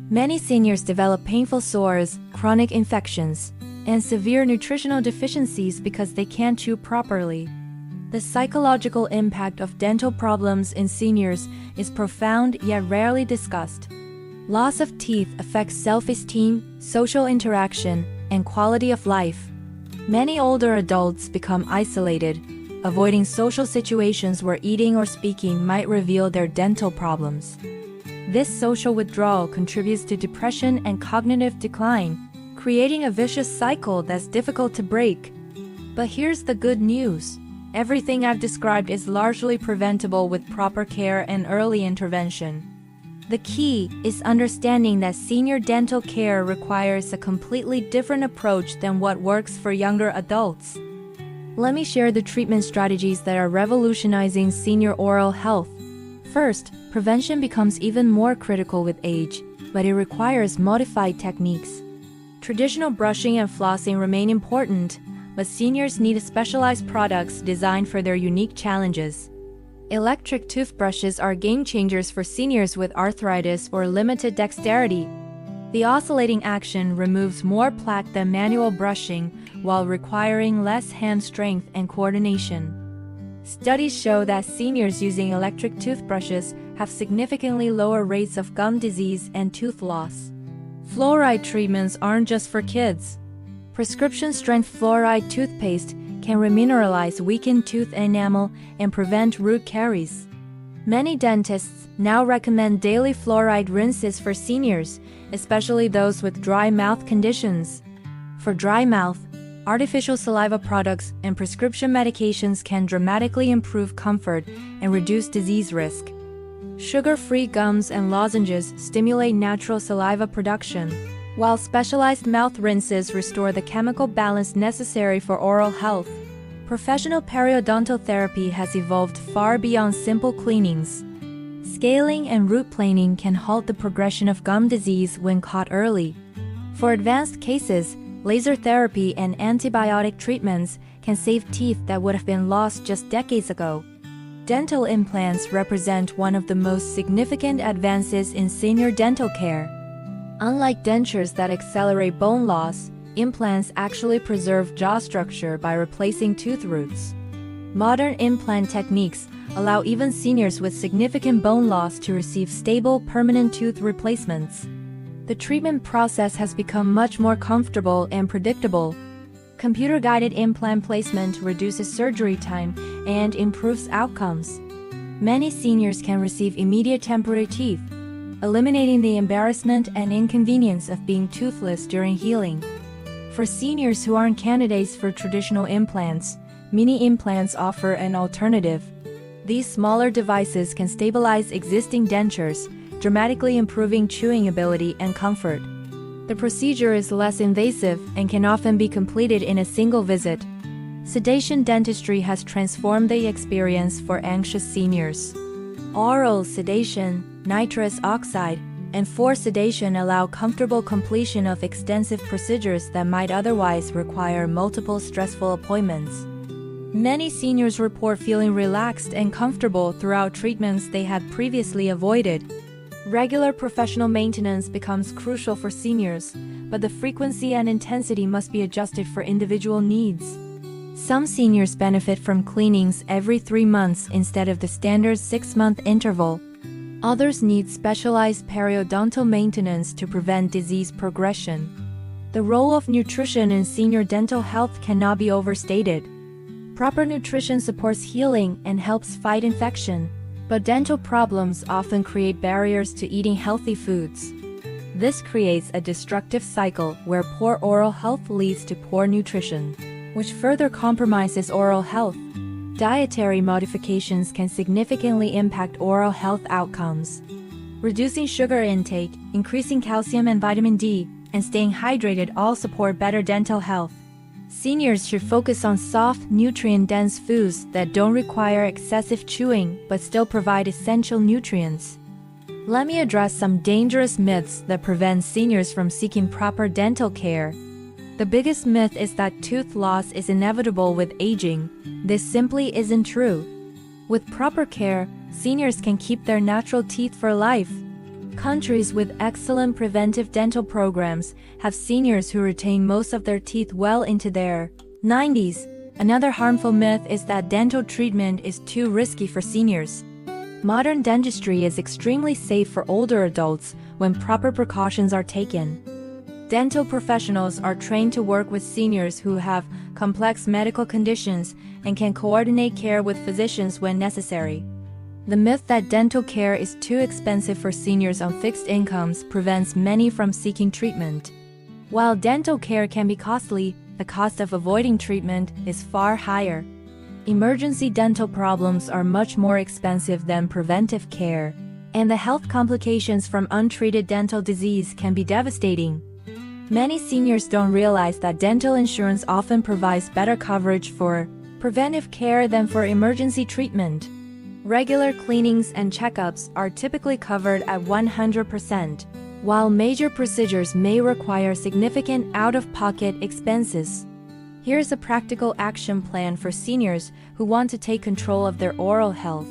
Many seniors develop painful sores, chronic infections, and severe nutritional deficiencies because they can't chew properly. The psychological impact of dental problems in seniors is profound yet rarely discussed. Loss of teeth affects self-esteem, social interaction, and quality of life. Many older adults become isolated, avoiding social situations where eating or speaking might reveal their dental problems. This social withdrawal contributes to depression and cognitive decline, creating a vicious cycle that's difficult to break. But here's the good news. Everything I've described is largely preventable with proper care and early intervention. The key is understanding that senior dental care requires a completely different approach than what works for younger adults. Let me share the treatment strategies that are revolutionizing senior oral health. First, prevention becomes even more critical with age, but it requires modified techniques. Traditional brushing and flossing remain important, but seniors need specialized products designed for their unique challenges. Electric toothbrushes are game changers for seniors with arthritis or limited dexterity. The oscillating action removes more plaque than manual brushing while requiring less hand strength and coordination. Studies show that seniors using electric toothbrushes have significantly lower rates of gum disease and tooth loss. Fluoride treatments aren't just for kids. Prescription-strength fluoride toothpaste can remineralize weakened tooth enamel and prevent root caries. Many dentists now recommend daily fluoride rinses for seniors, especially those with dry mouth conditions. For dry mouth, artificial saliva products and prescription medications can dramatically improve comfort and reduce disease risk. Sugar-free gums and lozenges stimulate natural saliva production, while specialized mouth rinses restore the chemical balance necessary for oral health. Professional periodontal therapy has evolved far beyond simple cleanings. Scaling and root planing can halt the progression of gum disease when caught early. For advanced cases, laser therapy and antibiotic treatments can save teeth that would have been lost just decades ago. Dental implants represent one of the most significant advances in senior dental care. Unlike dentures that accelerate bone loss, implants actually preserve jaw structure by replacing tooth roots. Modern implant techniques allow even seniors with significant bone loss to receive stable, permanent tooth replacements. The treatment process has become much more comfortable and predictable. Computer-guided implant placement reduces surgery time and improves outcomes. Many seniors can receive immediate temporary teeth, eliminating the embarrassment and inconvenience of being toothless during healing. For seniors who aren't candidates for traditional implants, mini implants offer an alternative. These smaller devices can stabilize existing dentures, dramatically improving chewing ability and comfort. The procedure is less invasive and can often be completed in a single visit. Sedation dentistry has transformed the experience for anxious seniors. Oral sedation, nitrous oxide, and forced sedation allow comfortable completion of extensive procedures that might otherwise require multiple stressful appointments. Many seniors report feeling relaxed and comfortable throughout treatments they had previously avoided. Regular professional maintenance becomes crucial for seniors, but the frequency and intensity must be adjusted for individual needs. Some seniors benefit from cleanings every 3 months instead of the standard 6-month interval. Others need specialized periodontal maintenance to prevent disease progression. The role of nutrition in senior dental health cannot be overstated. Proper nutrition supports healing and helps fight infection, but dental problems often create barriers to eating healthy foods. This creates a destructive cycle where poor oral health leads to poor nutrition, which further compromises oral health. Dietary modifications can significantly impact oral health outcomes. Reducing sugar intake, increasing calcium and vitamin D, and staying hydrated all support better dental health. Seniors should focus on soft, nutrient-dense foods that don't require excessive chewing but still provide essential nutrients. Let me address some dangerous myths that prevent seniors from seeking proper dental care. The biggest myth is that tooth loss is inevitable with aging. This simply isn't true. With proper care, seniors can keep their natural teeth for life. Countries with excellent preventive dental programs have seniors who retain most of their teeth well into their 90s. Another harmful myth is that dental treatment is too risky for seniors. Modern dentistry is extremely safe for older adults when proper precautions are taken. Dental professionals are trained to work with seniors who have complex medical conditions and can coordinate care with physicians when necessary. The myth that dental care is too expensive for seniors on fixed incomes prevents many from seeking treatment. While dental care can be costly, the cost of avoiding treatment is far higher. Emergency dental problems are much more expensive than preventive care, and the health complications from untreated dental disease can be devastating. Many seniors don't realize that dental insurance often provides better coverage for preventive care than for emergency treatment. Regular cleanings and checkups are typically covered at 100%, while major procedures may require significant out-of-pocket expenses. Here's a practical action plan for seniors who want to take control of their oral health.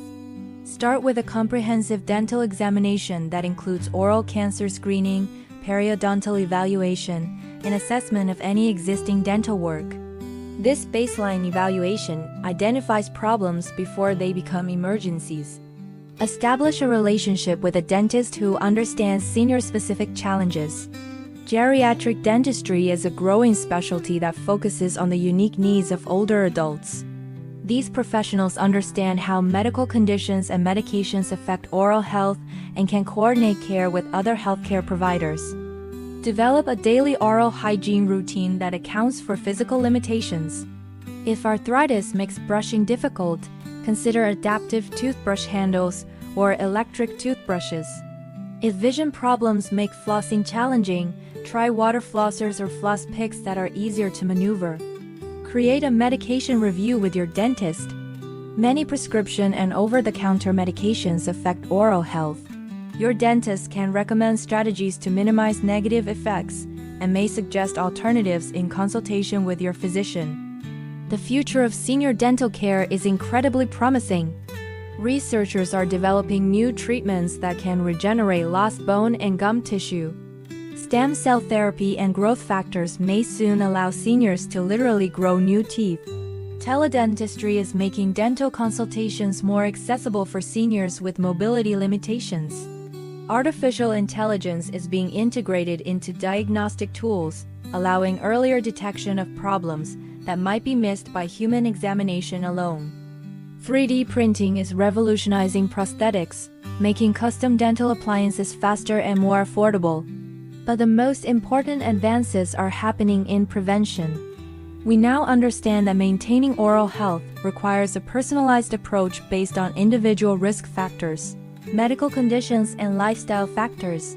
Start with a comprehensive dental examination that includes oral cancer screening, periodontal evaluation, and assessment of any existing dental work. This baseline evaluation identifies problems before they become emergencies. Establish a relationship with a dentist who understands senior-specific challenges. Geriatric dentistry is a growing specialty that focuses on the unique needs of older adults. These professionals understand how medical conditions and medications affect oral health and can coordinate care with other healthcare providers. Develop a daily oral hygiene routine that accounts for physical limitations. If arthritis makes brushing difficult, consider adaptive toothbrush handles or electric toothbrushes. If vision problems make flossing challenging, try water flossers or floss picks that are easier to maneuver. Create a medication review with your dentist. Many prescription and over-the-counter medications affect oral health. Your dentist can recommend strategies to minimize negative effects and may suggest alternatives in consultation with your physician. The future of senior dental care is incredibly promising. Researchers are developing new treatments that can regenerate lost bone and gum tissue. Stem cell therapy and growth factors may soon allow seniors to literally grow new teeth. Teledentistry is making dental consultations more accessible for seniors with mobility limitations. Artificial intelligence is being integrated into diagnostic tools, allowing earlier detection of problems that might be missed by human examination alone. 3D printing is revolutionizing prosthetics, making custom dental appliances faster and more affordable. But the most important advances are happening in prevention. We now understand that maintaining oral health requires a personalized approach based on individual risk factors, medical conditions, and lifestyle factors.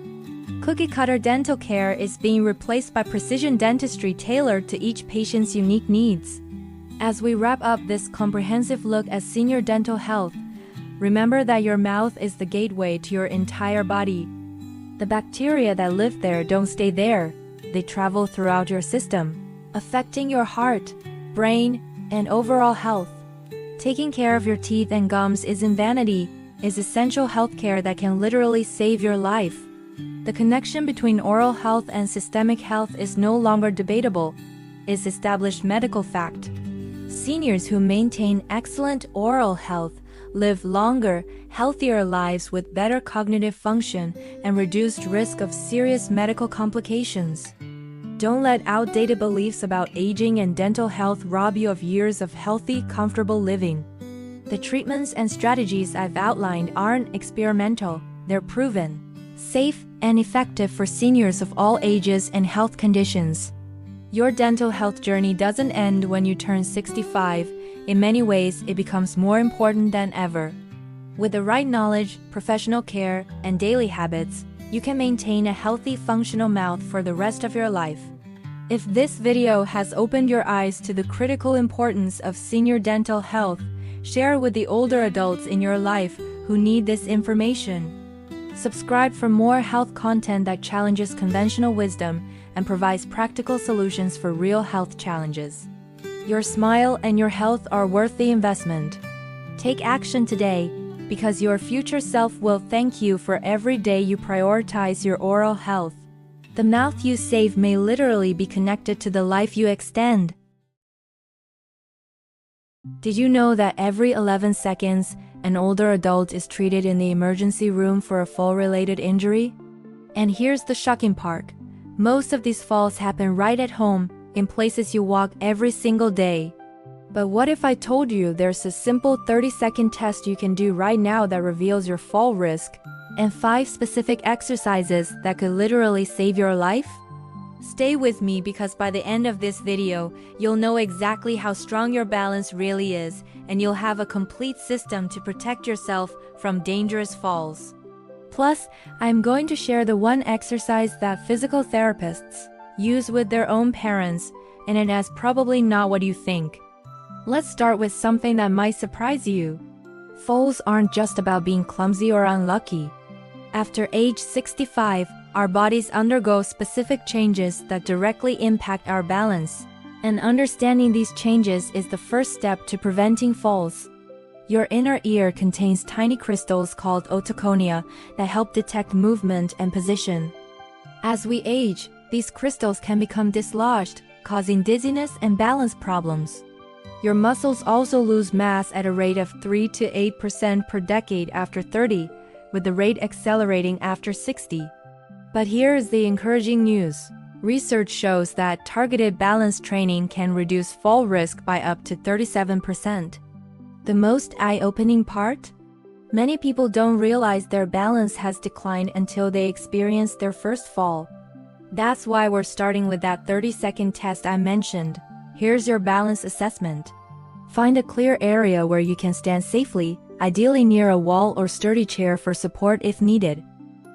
Cookie-cutter dental care is being replaced by precision dentistry tailored to each patient's unique needs. As we wrap up this comprehensive look at senior dental health, remember that your mouth is the gateway to your entire body. The bacteria that live there don't stay there. They travel throughout your system, affecting your heart, brain, and overall health. Taking care of your teeth and gums isn't vanity, it's essential healthcare that can literally save your life. The connection between oral health and systemic health is no longer debatable. It's established medical fact. Seniors who maintain excellent oral health live longer, healthier lives with better cognitive function and reduced risk of serious medical complications. Don't let outdated beliefs about aging and dental health rob you of years of healthy, comfortable living. The treatments and strategies I've outlined aren't experimental, they're proven, safe, and effective for seniors of all ages and health conditions. Your dental health journey doesn't end when you turn 65, in many ways it becomes more important than ever. With the right knowledge, professional care, and daily habits, you can maintain a healthy, functional mouth for the rest of your life. If this video has opened your eyes to the critical importance of senior dental health, share with the older adults in your life who need this information. Subscribe for more health content that challenges conventional wisdom and provides practical solutions for real health challenges. Your smile and your health are worth the investment. Take action today, because your future self will thank you for every day you prioritize your oral health. The mouth you save may literally be connected to the life you extend. Did you know that every 11 seconds, an older adult is treated in the emergency room for a fall-related injury? And here's the shocking part. Most of these falls happen right at home, in places you walk every single day. But what if I told you there's a simple 30-second test you can do right now that reveals your fall risk, and 5 specific exercises that could literally save your life? Stay with me, because by the end of this video, you'll know exactly how strong your balance really is, and you'll have a complete system to protect yourself from dangerous falls. Plus, I'm going to share the one exercise that physical therapists use with their own parents, and it is probably not what you think. Let's start with something that might surprise you. Falls aren't just about being clumsy or unlucky. After age 65, our bodies undergo specific changes that directly impact our balance, and understanding these changes is the first step to preventing falls. Your inner ear contains tiny crystals called otoconia that help detect movement and position. As we age, these crystals can become dislodged, causing dizziness and balance problems. Your muscles also lose mass at a rate of 3 to 8% per decade after 30, with the rate accelerating after 60. But here is the encouraging news. Research shows that targeted balance training can reduce fall risk by up to 37%. The most eye-opening part? Many people don't realize their balance has declined until they experience their first fall. That's why we're starting with that 30-second test I mentioned. Here's your balance assessment. Find a clear area where you can stand safely, ideally near a wall or sturdy chair for support if needed.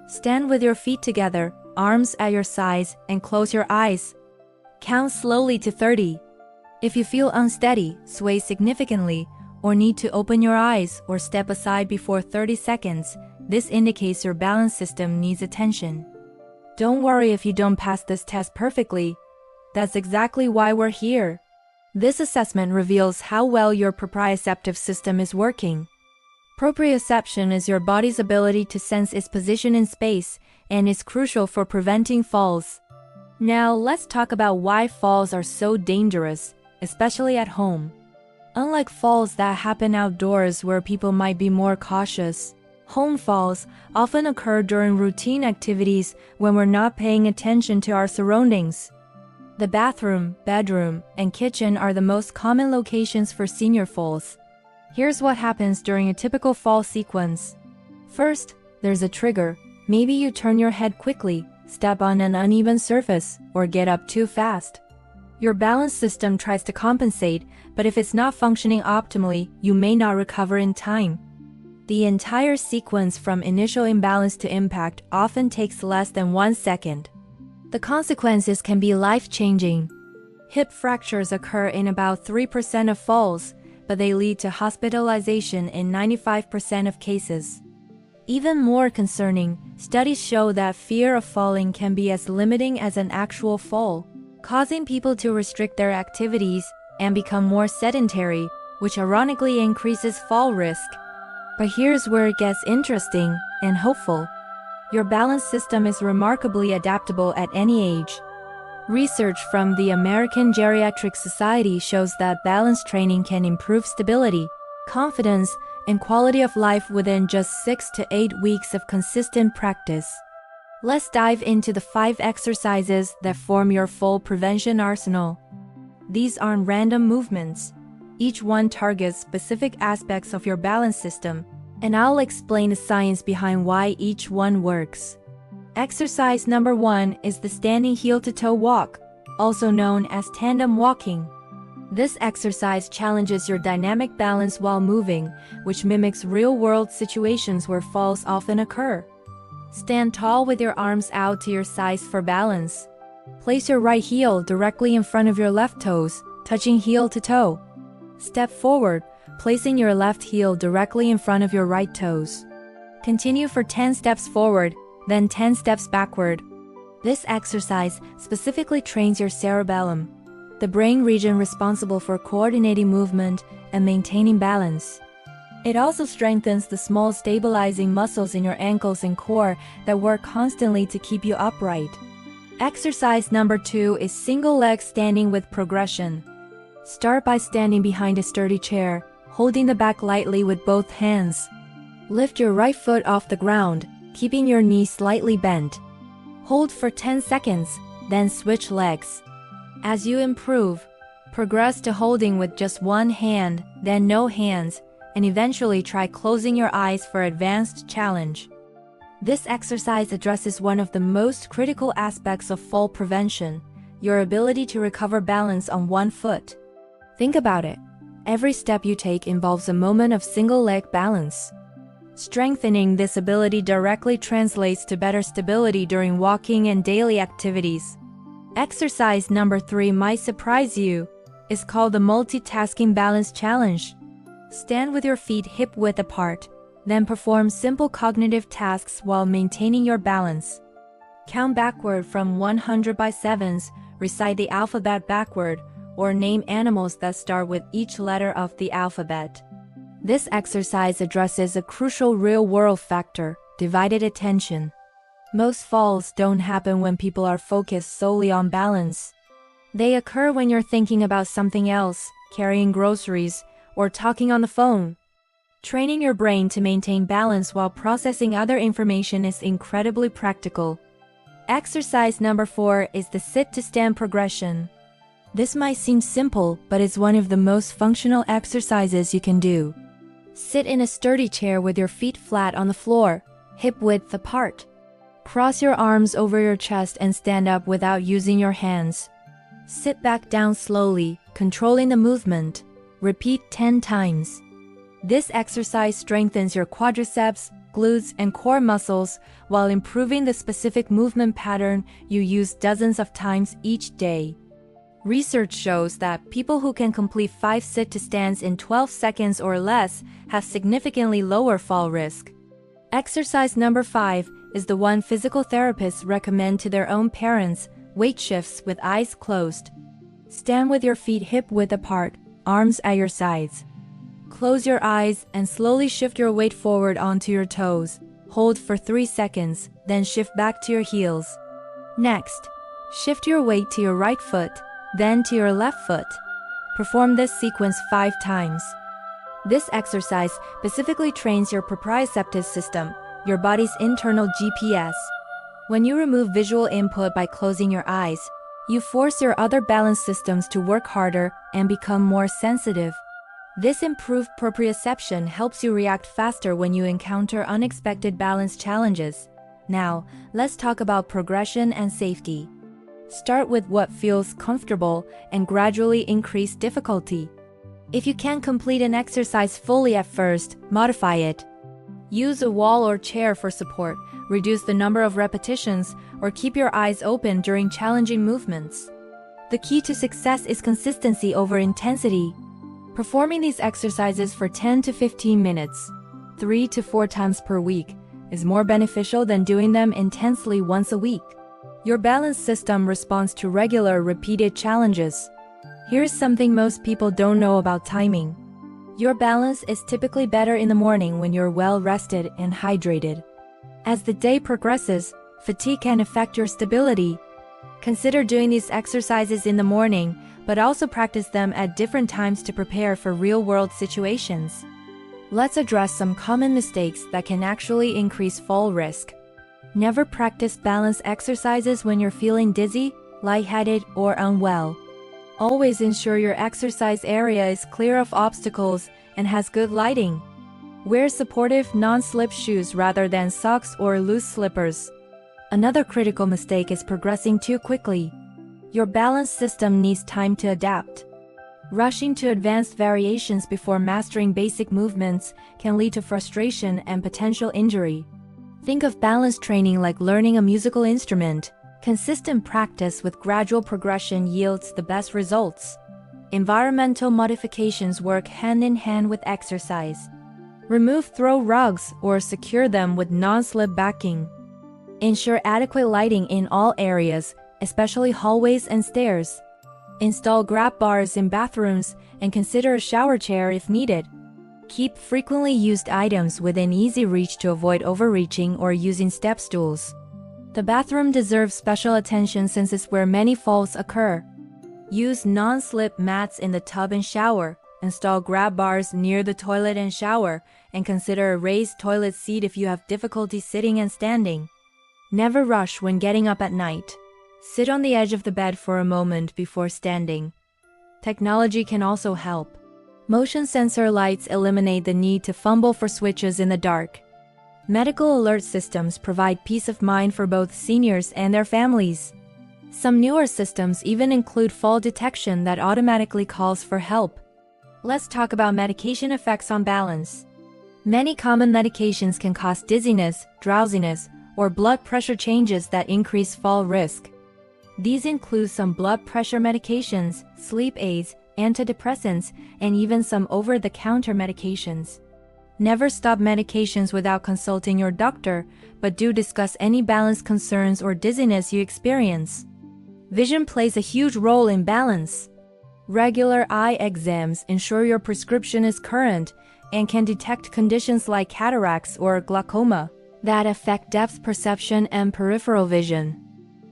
Stand with your feet together, arms at your sides, and close your eyes. Count slowly to 30. If you feel unsteady, sway significantly, or need to open your eyes or step aside before 30 seconds, this indicates your balance system needs attention. Don't worry if you don't pass this test perfectly. That's exactly why we're here. This assessment reveals how well your proprioceptive system is working. Proprioception is your body's ability to sense its position in space, and is crucial for preventing falls. Now let's talk about why falls are so dangerous, especially at home. Unlike falls that happen outdoors where people might be more cautious, home falls often occur during routine activities when we're not paying attention to our surroundings. The bathroom, bedroom, and kitchen are the most common locations for senior falls. Here's what happens during a typical fall sequence. First, there's a trigger. Maybe you turn your head quickly, step on an uneven surface, or get up too fast. Your balance system tries to compensate, but if it's not functioning optimally, you may not recover in time. The entire sequence from initial imbalance to impact often takes less than 1 second. The consequences can be life-changing. Hip fractures occur in about 3% of falls, but they lead to hospitalization in 95% of cases. Even more concerning, studies show that fear of falling can be as limiting as an actual fall, causing people to restrict their activities and become more sedentary, which ironically increases fall risk. But here's where it gets interesting and hopeful. Your balance system is remarkably adaptable at any age. Research from the American Geriatric Society shows that balance training can improve stability, confidence, and quality of life within just 6 to 8 weeks of consistent practice. Let's dive into the 5 exercises that form your fall prevention arsenal. These aren't random movements. Each one targets specific aspects of your balance system, and I'll explain the science behind why each one works. Exercise number 1 is the standing heel-to-toe walk, also known as tandem walking. This exercise challenges your dynamic balance while moving, which mimics real-world situations where falls often occur. Stand tall with your arms out to your sides for balance. Place your right heel directly in front of your left toes, touching heel to toe. Step forward, placing your left heel directly in front of your right toes. Continue for 10 steps forward, then 10 steps backward. This exercise specifically trains your cerebellum, the brain region responsible for coordinating movement and maintaining balance. It also strengthens the small stabilizing muscles in your ankles and core that work constantly to keep you upright. Exercise number 2 is single leg standing with progression. Start by standing behind a sturdy chair, holding the back lightly with both hands. Lift your right foot off the ground, keeping your knee slightly bent. Hold for 10 seconds, then switch legs. As you improve, progress to holding with just one hand, then no hands, and eventually try closing your eyes for advanced challenge. This exercise addresses one of the most critical aspects of fall prevention, your ability to recover balance on one foot. Think about it. Every step you take involves a moment of single leg balance. Strengthening this ability directly translates to better stability during walking and daily activities. Exercise number 3 might surprise you. It's called the multitasking balance challenge. Stand with your feet hip-width apart, then perform simple cognitive tasks while maintaining your balance. Count backward from 100 by sevens, recite the alphabet backward, or name animals that start with each letter of the alphabet. This exercise addresses a crucial real-world factor, divided attention. Most falls don't happen when people are focused solely on balance. They occur when you're thinking about something else, carrying groceries, or talking on the phone. Training your brain to maintain balance while processing other information is incredibly practical. Exercise number 4 is the sit-to-stand progression. This might seem simple, but it's one of the most functional exercises you can do. Sit in a sturdy chair with your feet flat on the floor, hip-width apart. Cross your arms over your chest and stand up without using your hands. Sit back down slowly, controlling the movement. Repeat 10 times. This exercise strengthens your quadriceps, glutes, and core muscles while improving the specific movement pattern you use dozens of times each day. Research shows that people who can complete 5 sit-to-stands in 12 seconds or less have significantly lower fall risk. Exercise number 5 is the one physical therapists recommend to their own parents: weight shifts with eyes closed. Stand with your feet hip-width apart, arms at your sides. Close your eyes and slowly shift your weight forward onto your toes. Hold for 3 seconds, then shift back to your heels. Next, shift your weight to your right foot, then to your left foot. Perform this sequence 5 times. This exercise specifically trains your proprioceptive system, your body's internal GPS. When you remove visual input by closing your eyes, you force your other balance systems to work harder and become more sensitive. This improved proprioception helps you react faster when you encounter unexpected balance challenges. Now, let's talk about progression and safety. Start with what feels comfortable and gradually increase difficulty. If you can't complete an exercise fully at first, modify it. Use a wall or chair for support, reduce the number of repetitions, or keep your eyes open during challenging movements. The key to success is consistency over intensity. Performing these exercises for 10 to 15 minutes, 3 to 4 times per week, is more beneficial than doing them intensely once a week. Your balance system responds to regular, repeated challenges. Here's something most people don't know about timing. Your balance is typically better in the morning when you're well rested and hydrated. As the day progresses, fatigue can affect your stability. Consider doing these exercises in the morning, but also practice them at different times to prepare for real-world situations. Let's address some common mistakes that can actually increase fall risk. Never practice balance exercises when you're feeling dizzy, lightheaded, or unwell. Always ensure your exercise area is clear of obstacles and has good lighting. Wear supportive, non-slip shoes rather than socks or loose slippers. Another critical mistake is progressing too quickly. Your balance system needs time to adapt. Rushing to advanced variations before mastering basic movements can lead to frustration and potential injury. Think of balance training like learning a musical instrument. Consistent practice with gradual progression yields the best results. Environmental modifications work hand in hand with exercise. Remove throw rugs or secure them with non-slip backing. Ensure adequate lighting in all areas, especially hallways and stairs. Install grab bars in bathrooms and consider a shower chair if needed. Keep frequently used items within easy reach to avoid overreaching or using step stools. The bathroom deserves special attention since it's where many falls occur. Use non-slip mats in the tub and shower. Install grab bars near the toilet and shower, and consider a raised toilet seat if you have difficulty sitting and standing. Never rush when getting up at night. Sit on the edge of the bed for a moment before standing. Technology can also help. Motion sensor lights eliminate the need to fumble for switches in the dark. Medical alert systems provide peace of mind for both seniors and their families. Some newer systems even include fall detection that automatically calls for help. Let's talk about medication effects on balance. Many common medications can cause dizziness, drowsiness, or blood pressure changes that increase fall risk. These include some blood pressure medications, sleep aids, antidepressants, and even some over-the-counter medications. Never stop medications without consulting your doctor, but do discuss any balance concerns or dizziness you experience. Vision plays a huge role in balance. Regular eye exams ensure your prescription is current and can detect conditions like cataracts or glaucoma that affect depth perception and peripheral vision.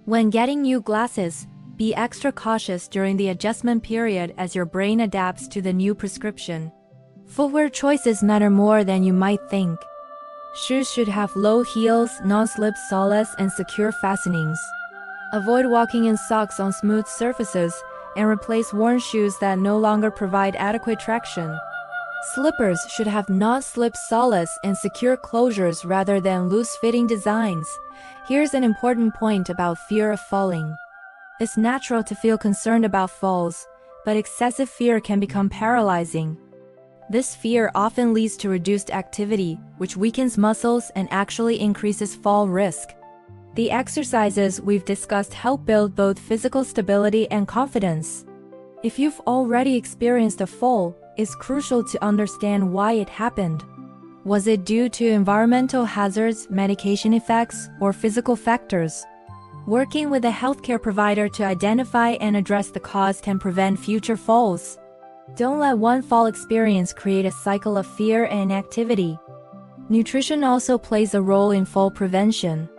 When getting new glasses, be extra cautious during the adjustment period as your brain adapts to the new prescription. Footwear choices matter more than you might think. Shoes should have low heels, non-slip soles, and secure fastenings. Avoid walking in socks on smooth surfaces and replace worn shoes that no longer provide adequate traction. Slippers should have non-slip soles and secure closures rather than loose-fitting designs. Here's an important point about fear of falling. It's natural to feel concerned about falls, but excessive fear can become paralyzing. This fear often leads to reduced activity, which weakens muscles and actually increases fall risk. The exercises we've discussed help build both physical stability and confidence. If you've already experienced a fall, it's crucial to understand why it happened. Was it due to environmental hazards, medication effects, or physical factors? Working with a healthcare provider to identify and address the cause can prevent future falls. Don't let one fall experience create a cycle of fear and inactivity. Nutrition also plays a role in fall prevention.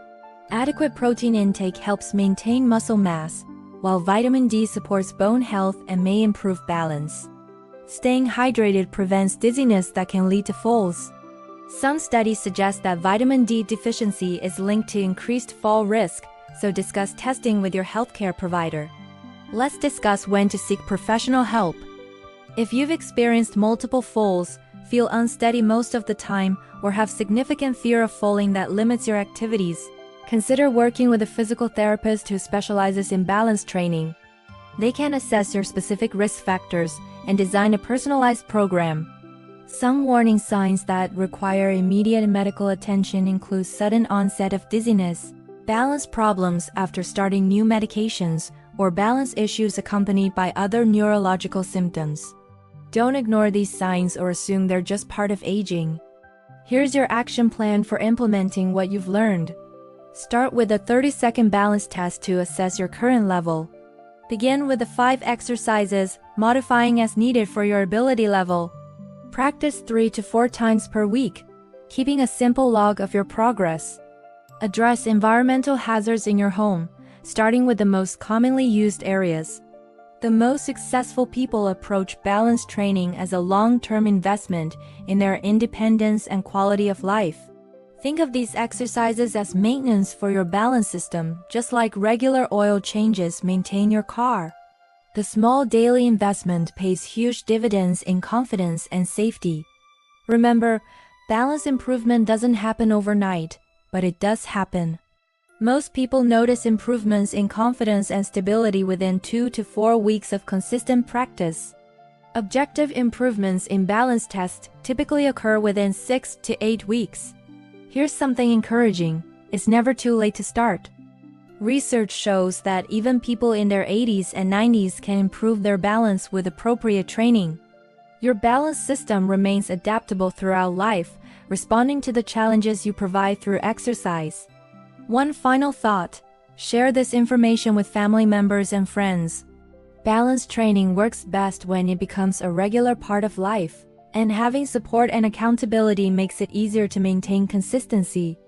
Adequate protein intake helps maintain muscle mass, while vitamin D supports bone health and may improve balance. Staying hydrated prevents dizziness that can lead to falls. Some studies suggest that vitamin D deficiency is linked to increased fall risk, so discuss testing with your healthcare provider. Let's discuss when to seek professional help. If you've experienced multiple falls, feel unsteady most of the time, or have significant fear of falling that limits your activities, consider working with a physical therapist who specializes in balance training. They can assess your specific risk factors and design a personalized program. Some warning signs that require immediate medical attention include sudden onset of dizziness, balance problems after starting new medications, or balance issues accompanied by other neurological symptoms. Don't ignore these signs or assume they're just part of aging. Here's your action plan for implementing what you've learned. Start with a 30-second balance test to assess your current level. Begin with the 5 exercises, modifying as needed for your ability level. Practice 3 to 4 times per week, keeping a simple log of your progress. Address environmental hazards in your home, starting with the most commonly used areas. The most successful people approach balance training as a long-term investment in their independence and quality of life. Think of these exercises as maintenance for your balance system, just like regular oil changes maintain your car. The small daily investment pays huge dividends in confidence and safety. Remember, balance improvement doesn't happen overnight, but it does happen. Most people notice improvements in confidence and stability within 2 to 4 weeks of consistent practice. Objective improvements in balance tests typically occur within 6 to 8 weeks. Here's something encouraging: it's never too late to start. Research shows that even people in their 80s and 90s can improve their balance with appropriate training. Your balance system remains adaptable throughout life, responding to the challenges you provide through exercise. One final thought: share this information with family members and friends. Balance training works best when it becomes a regular part of life, and having support and accountability makes it easier to maintain consistency.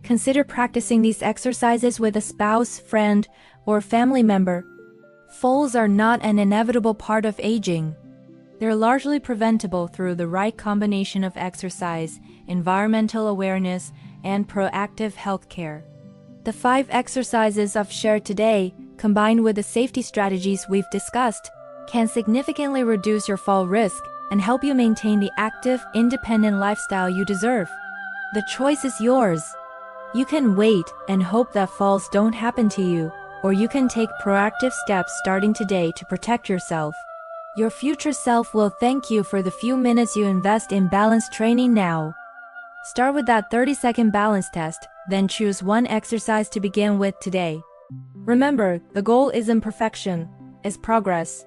Consider practicing these exercises with a spouse, friend, or family member. Falls are not an inevitable part of aging. They're largely preventable through the right combination of exercise, environmental awareness, and proactive healthcare. The 5 exercises I've shared today, combined with the safety strategies we've discussed, can significantly reduce your fall risk and help you maintain the active, independent lifestyle you deserve. The choice is yours. You can wait and hope that falls don't happen to you, or you can take proactive steps starting today to protect yourself. Your future self will thank you for the few minutes you invest in balance training now. Start with that 30-second balance test, then choose one exercise to begin with today. Remember, the goal isn't perfection, it's progress.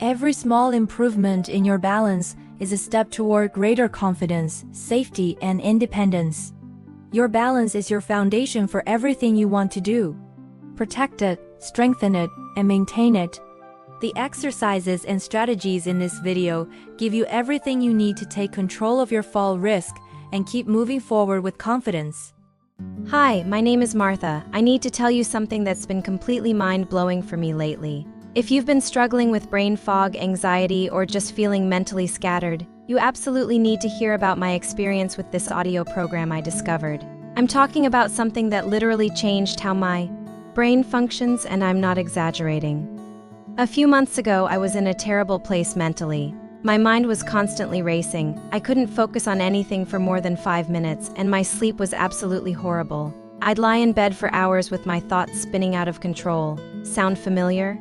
Every small improvement in your balance is a step toward greater confidence, safety, and independence. Your balance is your foundation for everything you want to do. Protect it, strengthen it, and maintain it. The exercises and strategies in this video give you everything you need to take control of your fall risk and keep moving forward with confidence. Hi, my name is Martha. I need to tell you something that's been completely mind-blowing for me lately. If you've been struggling with brain fog, anxiety, or just feeling mentally scattered, you absolutely need to hear about my experience with this audio program I discovered. I'm talking about something that literally changed how my brain functions, and I'm not exaggerating. A few months ago, I was in a terrible place mentally. My mind was constantly racing. I couldn't focus on anything for more than 5 minutes, and my sleep was absolutely horrible. I'd lie in bed for hours with my thoughts spinning out of control. Sound familiar?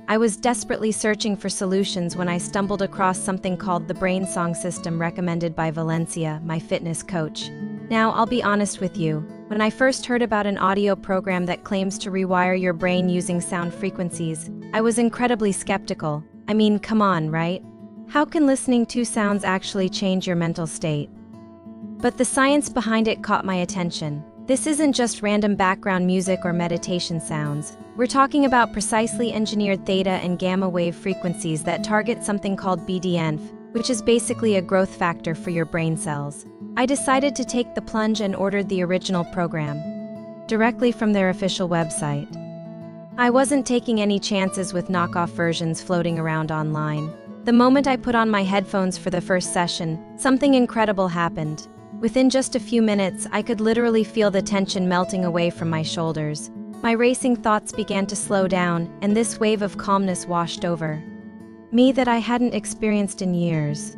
I was desperately searching for solutions when I stumbled across something called the Brain Song System recommended by Valencia, my fitness coach. Now, I'll be honest with you. When I first heard about an audio program that claims to rewire your brain using sound frequencies, I was incredibly skeptical. I mean, come on, right? How can listening to sounds actually change your mental state? But the science behind it caught my attention. This isn't just random background music or meditation sounds. We're talking about precisely engineered theta and gamma wave frequencies that target something called BDNF, which is basically a growth factor for your brain cells. I decided to take the plunge and ordered the original program directly from their official website. I wasn't taking any chances with knockoff versions floating around online. The moment I put on my headphones for the first session, something incredible happened. Within just a few minutes, I could literally feel the tension melting away from my shoulders. My racing thoughts began to slow down, and this wave of calmness washed over me that I hadn't experienced in years.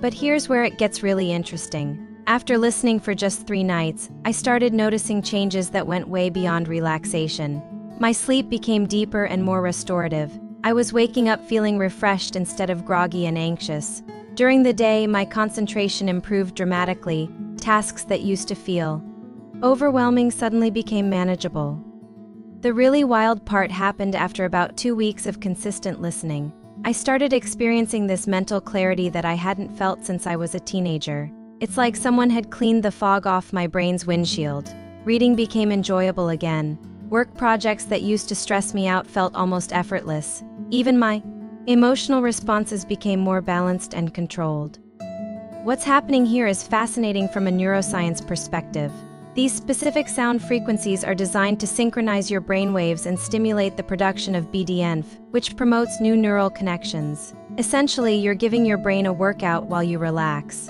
But here's where it gets really interesting. After listening for just 3 nights, I started noticing changes that went way beyond relaxation. My sleep became deeper and more restorative. I was waking up feeling refreshed instead of groggy and anxious. During the day, my concentration improved dramatically. Tasks that used to feel overwhelming suddenly became manageable. The really wild part happened after about 2 weeks of consistent listening. I started experiencing this mental clarity that I hadn't felt since I was a teenager. It's like someone had cleaned the fog off my brain's windshield. Reading became enjoyable again. Work projects that used to stress me out felt almost effortless. Even my emotional responses became more balanced and controlled. What's happening here is fascinating from a neuroscience perspective. These specific sound frequencies are designed to synchronize your brainwaves and stimulate the production of BDNF, which promotes new neural connections. Essentially, you're giving your brain a workout while you relax.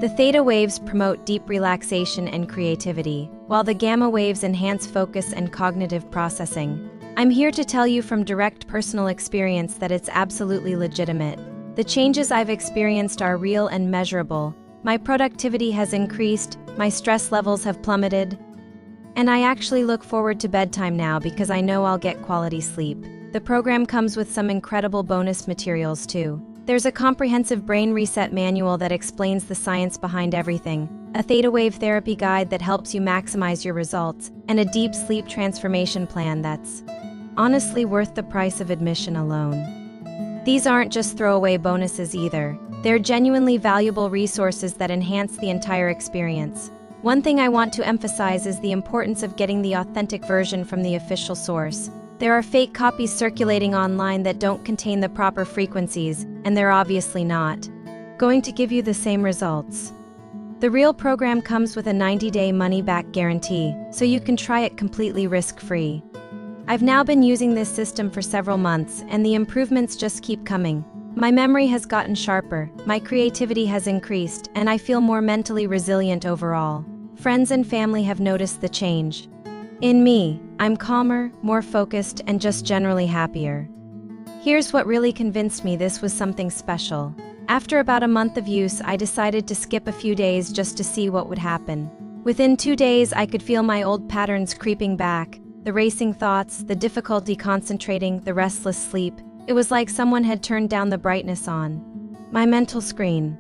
The theta waves promote deep relaxation and creativity, while the gamma waves enhance focus and cognitive processing. I'm here to tell you from direct personal experience that it's absolutely legitimate. The changes I've experienced are real and measurable. My productivity has increased, my stress levels have plummeted, and I actually look forward to bedtime now because I know I'll get quality sleep. The program comes with some incredible bonus materials too. There's a comprehensive brain reset manual that explains the science behind everything, a theta wave therapy guide that helps you maximize your results, and a deep sleep transformation plan that's honestly worth the price of admission alone. These aren't just throwaway bonuses either. They're genuinely valuable resources that enhance the entire experience. One thing I want to emphasize is the importance of getting the authentic version from the official source. There are fake copies circulating online that don't contain the proper frequencies, and they're obviously not going to give you the same results. The real program comes with a 90-day money-back guarantee, so you can try it completely risk-free. I've now been using this system for several months, and the improvements just keep coming. My memory has gotten sharper, my creativity has increased, and I feel more mentally resilient overall. Friends and family have noticed the change. In me, I'm calmer, more focused, and just generally happier. Here's what really convinced me this was something special. After about a month of use, I decided to skip a few days just to see what would happen. Within 2 days, I could feel my old patterns creeping back, the racing thoughts, the difficulty concentrating, the restless sleep. It was like someone had turned down the brightness on my mental screen.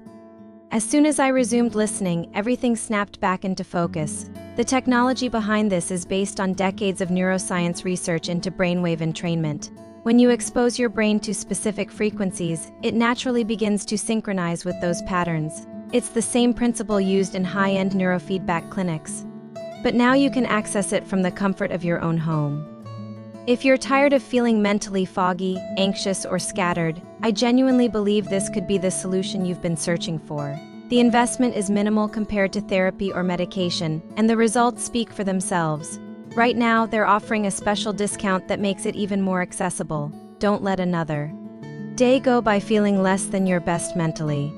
As soon as I resumed listening, everything snapped back into focus. The technology behind this is based on decades of neuroscience research into brainwave entrainment. When you expose your brain to specific frequencies, it naturally begins to synchronize with those patterns. It's the same principle used in high-end neurofeedback clinics. But now you can access it from the comfort of your own home. If you're tired of feeling mentally foggy, anxious, or scattered, I genuinely believe this could be the solution you've been searching for. The investment is minimal compared to therapy or medication, and the results speak for themselves. Right now, they're offering a special discount that makes it even more accessible. Don't let another day go by feeling less than your best mentally.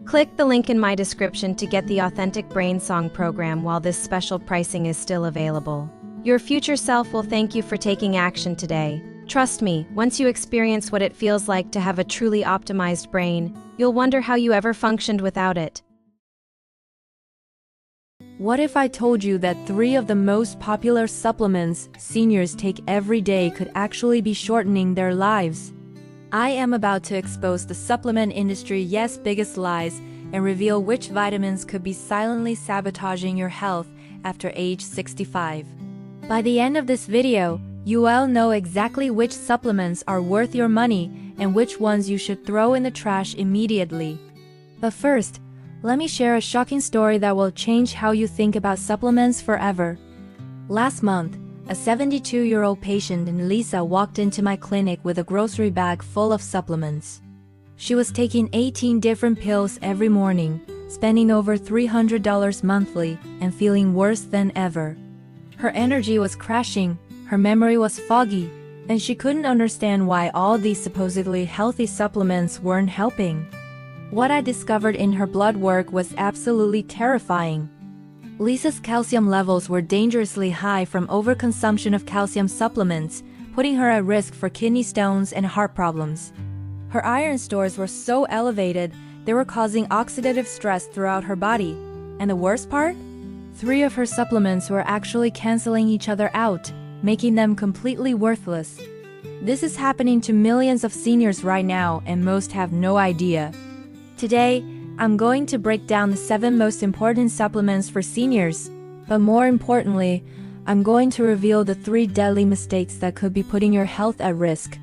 Click the link in my description to get the Authentic Brain Song program while this special pricing is still available. Your future self will thank you for taking action today. Trust me, once you experience what it feels like to have a truly optimized brain, you'll wonder how you ever functioned without it. What if I told you that 3 of the most popular supplements seniors take every day could actually be shortening their lives? I am about to expose the supplement industry's biggest lies and reveal which vitamins could be silently sabotaging your health after age 65. By the end of this video, you will know exactly which supplements are worth your money and which ones you should throw in the trash immediately. But first, let me share a shocking story that will change how you think about supplements forever. Last month, a 72-year-old patient named Lisa walked into my clinic with a grocery bag full of supplements. She was taking 18 different pills every morning, spending over $300 monthly, and feeling worse than ever. Her energy was crashing, her memory was foggy, and she couldn't understand why all these supposedly healthy supplements weren't helping. What I discovered in her blood work was absolutely terrifying. Lisa's calcium levels were dangerously high from overconsumption of calcium supplements, putting her at risk for kidney stones and heart problems. Her iron stores were so elevated, they were causing oxidative stress throughout her body. And the worst part? 3 of her supplements were actually canceling each other out, making them completely worthless. This is happening to millions of seniors right now, and most have no idea. Today, I'm going to break down the 7 most important supplements for seniors. But more importantly, I'm going to reveal the 3 deadly mistakes that could be putting your health at risk.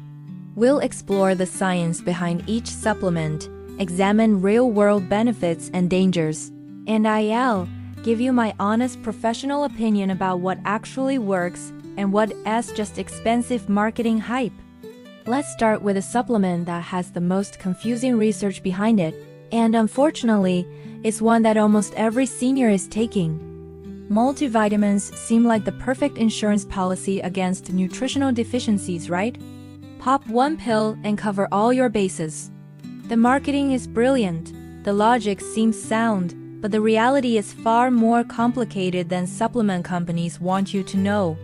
We'll explore the science behind each supplement, examine real-world benefits and dangers, and I'll give you my honest professional opinion about what actually works and what is just expensive marketing hype. Let's start with a supplement that has the most confusing research behind it, and unfortunately, it's one that almost every senior is taking. Multivitamins seem like the perfect insurance policy against nutritional deficiencies, right? Pop 1 pill and cover all your bases. The marketing is brilliant, the logic seems sound, but the reality is far more complicated than supplement companies want you to know.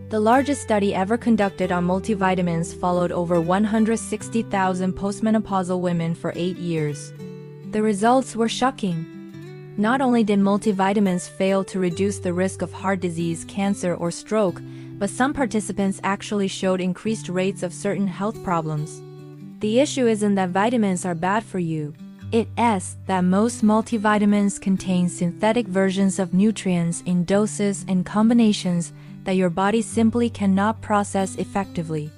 The largest study ever conducted on multivitamins followed over 160,000 postmenopausal women for 8 years. The results were shocking. Not only did multivitamins fail to reduce the risk of heart disease, cancer, or stroke, but some participants actually showed increased rates of certain health problems. The issue isn't that vitamins are bad for you. It's that most multivitamins contain synthetic versions of nutrients in doses and combinations that your body simply cannot process effectively.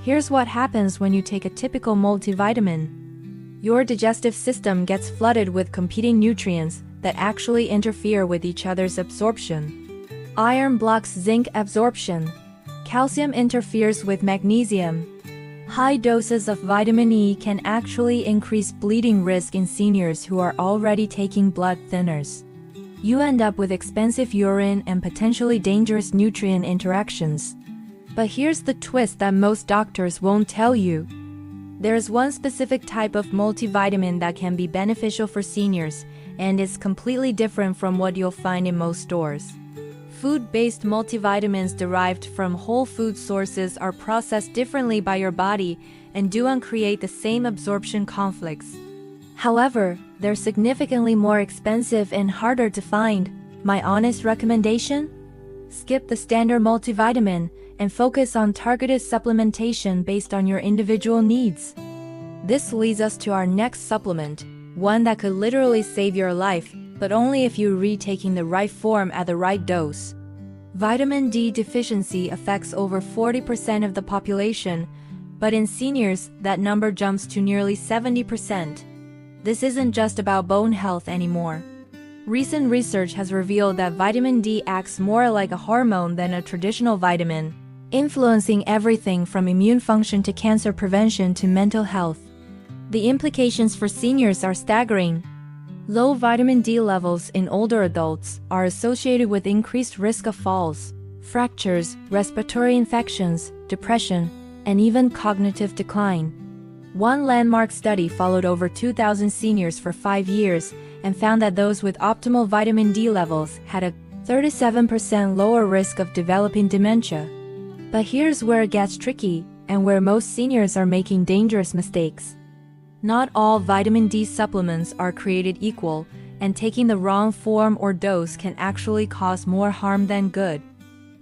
Here's what happens when you take a typical multivitamin. Your digestive system gets flooded with competing nutrients that actually interfere with each other's absorption. Iron blocks zinc absorption. Calcium interferes with magnesium. High doses of vitamin E can actually increase bleeding risk in seniors who are already taking blood thinners. You end up with expensive urine and potentially dangerous nutrient interactions. But here's the twist that most doctors won't tell you. There's one specific type of multivitamin that can be beneficial for seniors, and it's completely different from what you'll find in most stores. Food-based multivitamins derived from whole food sources are processed differently by your body and don't create the same absorption conflicts. However, they're significantly more expensive and harder to find. My honest recommendation? Skip the standard multivitamin and focus on targeted supplementation based on your individual needs. This leads us to our next supplement, one that could literally save your life, but only if you read taking the right form at the right dose. Vitamin D deficiency affects over 40% of the population, but in seniors, that number jumps to nearly 70%. This isn't just about bone health anymore. Recent research has revealed that vitamin D acts more like a hormone than a traditional vitamin, influencing everything from immune function to cancer prevention to mental health. The implications for seniors are staggering. Low vitamin D levels in older adults are associated with increased risk of falls, fractures, respiratory infections, depression, and even cognitive decline. One landmark study followed over 2,000 seniors for 5 years and found that those with optimal vitamin D levels had a 37% lower risk of developing dementia. But here's where it gets tricky, and where most seniors are making dangerous mistakes. Not all vitamin D supplements are created equal, and taking the wrong form or dose can actually cause more harm than good.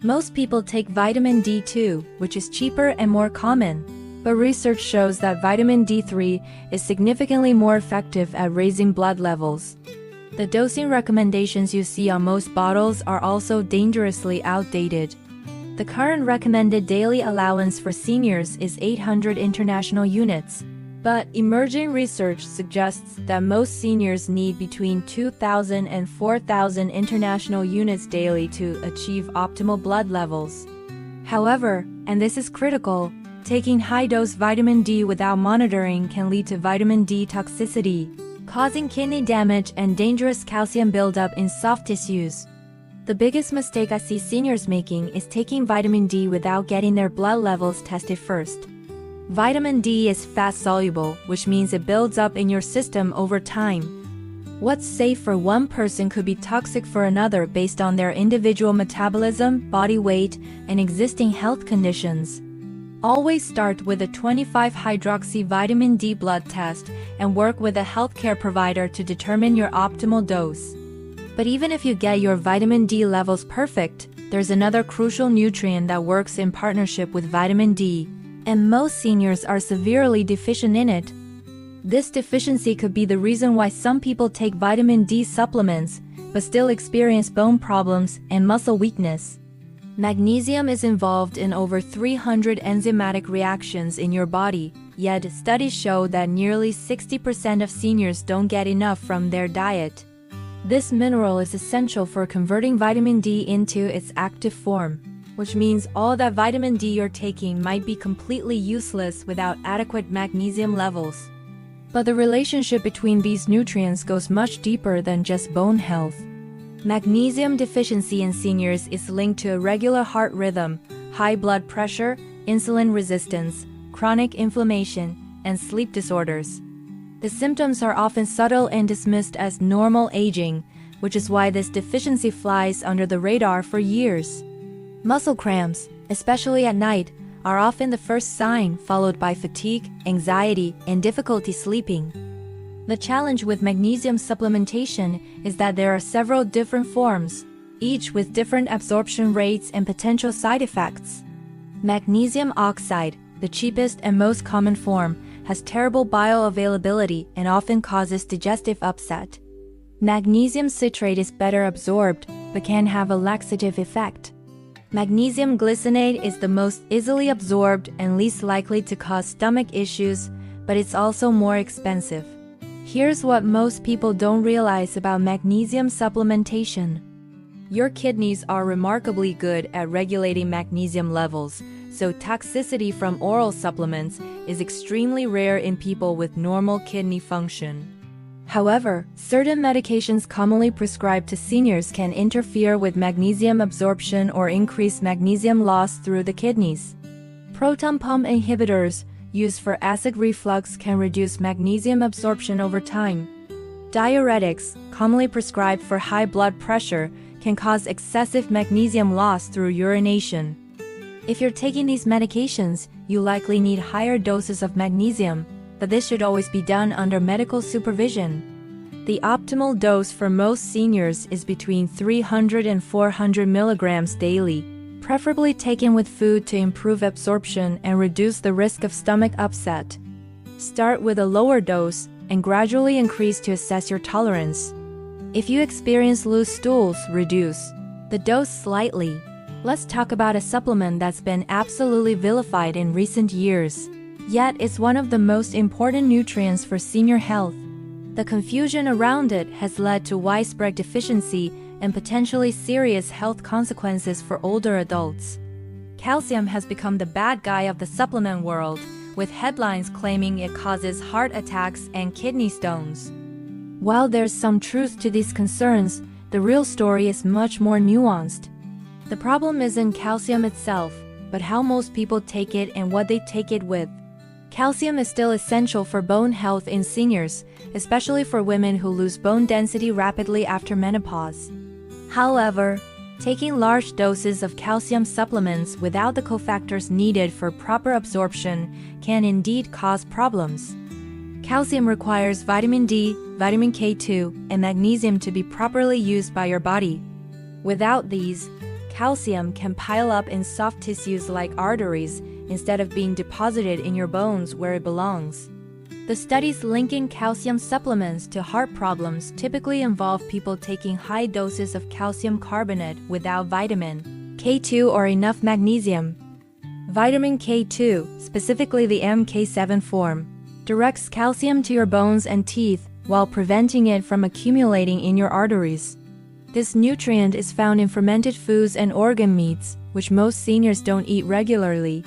Most people take vitamin D2, which is cheaper and more common, but research shows that vitamin D3 is significantly more effective at raising blood levels. The dosing recommendations you see on most bottles are also dangerously outdated. The current recommended daily allowance for seniors is 800 international units. But emerging research suggests that most seniors need between 2,000 and 4,000 international units daily to achieve optimal blood levels. However, and this is critical, taking high-dose vitamin D without monitoring can lead to vitamin D toxicity, causing kidney damage and dangerous calcium buildup in soft tissues. The biggest mistake I see seniors making is taking vitamin D without getting their blood levels tested first. Vitamin D is fat-soluble, which means it builds up in your system over time. What's safe for one person could be toxic for another based on their individual metabolism, body weight, and existing health conditions. Always start with a 25-hydroxy vitamin D blood test and work with a healthcare provider to determine your optimal dose. But even if you get your vitamin D levels perfect, there's another crucial nutrient that works in partnership with vitamin D, and most seniors are severely deficient in it. This deficiency could be the reason why some people take vitamin D supplements, but still experience bone problems and muscle weakness. Magnesium is involved in over 300 enzymatic reactions in your body, yet studies show that nearly 60% of seniors don't get enough from their diet. This mineral is essential for converting vitamin D into its active form, which means all that vitamin D you're taking might be completely useless without adequate magnesium levels. But the relationship between these nutrients goes much deeper than just bone health. Magnesium deficiency in seniors is linked to irregular heart rhythm, high blood pressure, insulin resistance, chronic inflammation, and sleep disorders. The symptoms are often subtle and dismissed as normal aging, which is why this deficiency flies under the radar for years. Muscle cramps, especially at night, are often the first sign, followed by fatigue, anxiety, and difficulty sleeping. The challenge with magnesium supplementation is that there are several different forms, each with different absorption rates and potential side effects. Magnesium oxide, the cheapest and most common form, has terrible bioavailability and often causes digestive upset. Magnesium citrate is better absorbed, but can have a laxative effect. Magnesium glycinate is the most easily absorbed and least likely to cause stomach issues, but it's also more expensive. Here's what most people don't realize about magnesium supplementation. Your kidneys are remarkably good at regulating magnesium levels, so toxicity from oral supplements is extremely rare in people with normal kidney function. However, certain medications commonly prescribed to seniors can interfere with magnesium absorption or increase magnesium loss through the kidneys. Proton pump inhibitors, used for acid reflux, can reduce magnesium absorption over time. Diuretics, commonly prescribed for high blood pressure, can cause excessive magnesium loss through urination. If you're taking these medications, you likely need higher doses of magnesium, but this should always be done under medical supervision. The optimal dose for most seniors is between 300 and 400 milligrams daily, preferably taken with food to improve absorption and reduce the risk of stomach upset. Start with a lower dose and gradually increase to assess your tolerance. If you experience loose stools, reduce the dose slightly. Let's talk about a supplement that's been absolutely vilified in recent years. Yet it's one of the most important nutrients for senior health. The confusion around it has led to widespread deficiency and potentially serious health consequences for older adults. Calcium has become the bad guy of the supplement world, with headlines claiming it causes heart attacks and kidney stones. While there's some truth to these concerns, the real story is much more nuanced. The problem isn't calcium itself, but how most people take it and what they take it with. Calcium is still essential for bone health in seniors, especially for women who lose bone density rapidly after menopause. However, taking large doses of calcium supplements without the cofactors needed for proper absorption can indeed cause problems. Calcium requires vitamin D, vitamin K2, and magnesium to be properly used by your body. Without these, calcium can pile up in soft tissues like arteries instead of being deposited in your bones where it belongs. The studies linking calcium supplements to heart problems typically involve people taking high doses of calcium carbonate without vitamin K2 or enough magnesium. Vitamin K2, specifically the MK7 form, directs calcium to your bones and teeth while preventing it from accumulating in your arteries. This nutrient is found in fermented foods and organ meats, which most seniors don't eat regularly.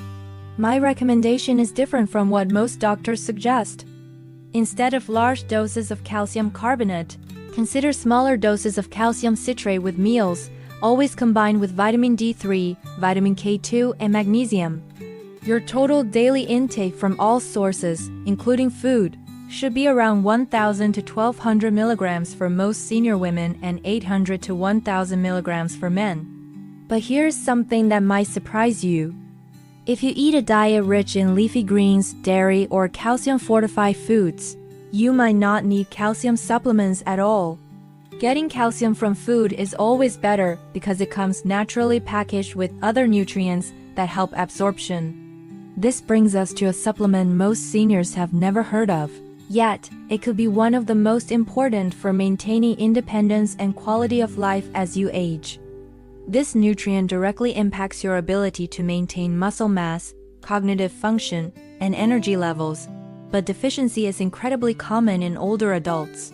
My recommendation is different from what most doctors suggest. Instead of large doses of calcium carbonate, consider smaller doses of calcium citrate with meals, always combined with vitamin D3, vitamin K2, and magnesium. Your total daily intake from all sources, including food, should be around 1,000 to 1,200 milligrams for most senior women and 800 to 1,000 milligrams for men. But here's something that might surprise you. If you eat a diet rich in leafy greens, dairy, or calcium-fortified foods, you might not need calcium supplements at all. Getting calcium from food is always better because it comes naturally packaged with other nutrients that help absorption. This brings us to a supplement most seniors have never heard of. Yet, it could be one of the most important for maintaining independence and quality of life as you age. This nutrient directly impacts your ability to maintain muscle mass, cognitive function, and energy levels, but deficiency is incredibly common in older adults.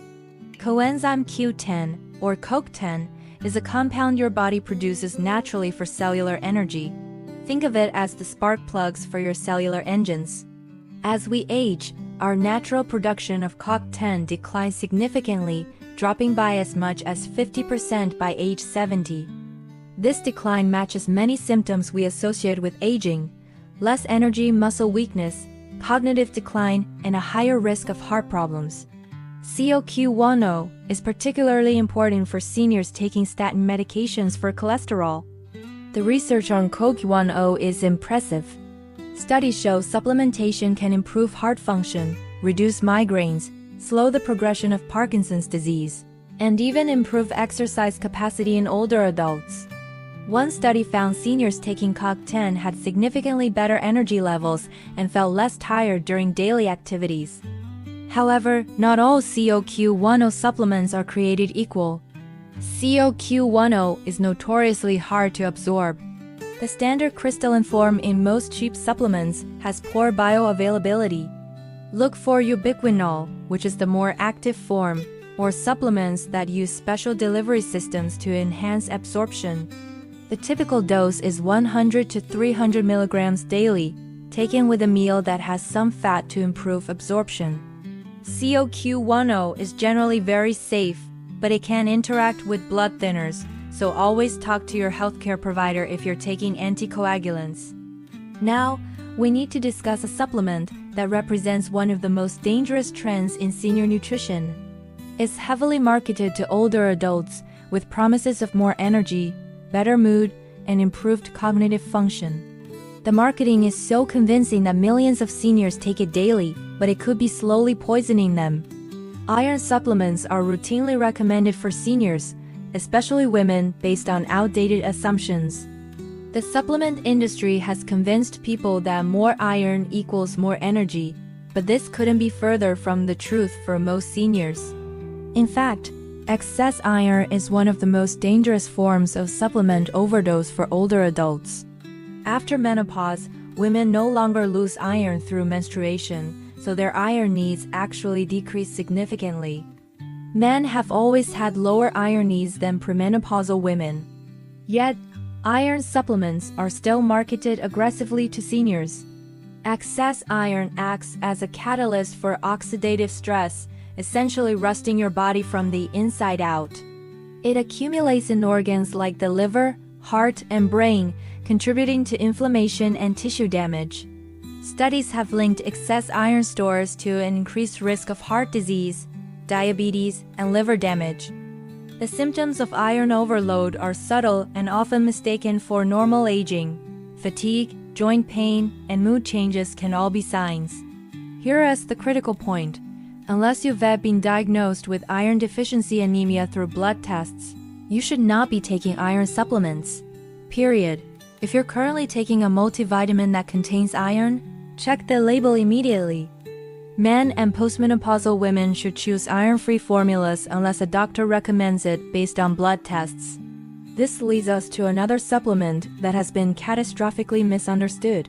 Coenzyme Q10, or CoQ10, is a compound your body produces naturally for cellular energy. Think of it as the spark plugs for your cellular engines. As we age, our natural production of CoQ10 declines significantly, dropping by as much as 50% by age 70. This decline matches many symptoms we associate with aging: less energy, muscle weakness, cognitive decline, and a higher risk of heart problems. CoQ10 is particularly important for seniors taking statin medications for cholesterol. The research on CoQ10 is impressive. Studies show supplementation can improve heart function, reduce migraines, slow the progression of Parkinson's disease, and even improve exercise capacity in older adults. One study found seniors taking CoQ10 had significantly better energy levels and felt less tired during daily activities. However, not all CoQ10 supplements are created equal. CoQ10 is notoriously hard to absorb. The standard crystalline form in most cheap supplements has poor bioavailability. Look for ubiquinol, which is the more active form, or supplements that use special delivery systems to enhance absorption. The typical dose is 100 to 300 milligrams daily, taken with a meal that has some fat to improve absorption. CoQ10 is generally very safe, but it can interact with blood thinners, so always talk to your healthcare provider if you're taking anticoagulants. Now, we need to discuss a supplement that represents one of the most dangerous trends in senior nutrition. It's heavily marketed to older adults with promises of more energy, better mood, and improved cognitive function. The marketing is so convincing that millions of seniors take it daily, but it could be slowly poisoning them. Iron supplements are routinely recommended for seniors, especially women, based on outdated assumptions. The supplement industry has convinced people that more iron equals more energy, but this couldn't be further from the truth for most seniors. In fact, excess iron is one of the most dangerous forms of supplement overdose for older adults. After menopause, women no longer lose iron through menstruation, so their iron needs actually decrease significantly. Men have always had lower iron needs than premenopausal women. Yet, iron supplements are still marketed aggressively to seniors. Excess iron acts as a catalyst for oxidative stress, essentially rusting your body from the inside out. It accumulates in organs like the liver, heart, and brain, contributing to inflammation and tissue damage. Studies have linked excess iron stores to an increased risk of heart disease, diabetes, and liver damage. The symptoms of iron overload are subtle and often mistaken for normal aging. Fatigue, joint pain, and mood changes can all be signs. Here is the critical point. Unless you've been diagnosed with iron deficiency anemia through blood tests, you should not be taking iron supplements. Period. If you're currently taking a multivitamin that contains iron, check the label immediately. Men and postmenopausal women should choose iron-free formulas unless a doctor recommends it based on blood tests. This leads us to another supplement that has been catastrophically misunderstood.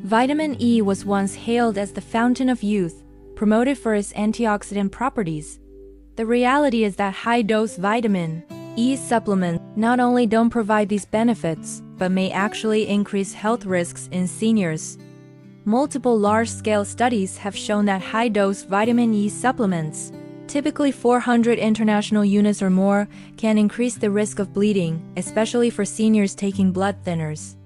Vitamin E was once hailed as the fountain of youth, promoted for its antioxidant properties. The reality is that high-dose vitamin E supplements not only don't provide these benefits, but may actually increase health risks in seniors. Multiple large-scale studies have shown that high-dose vitamin E supplements, typically 400 international units or more, can increase the risk of bleeding, especially for seniors taking blood thinners.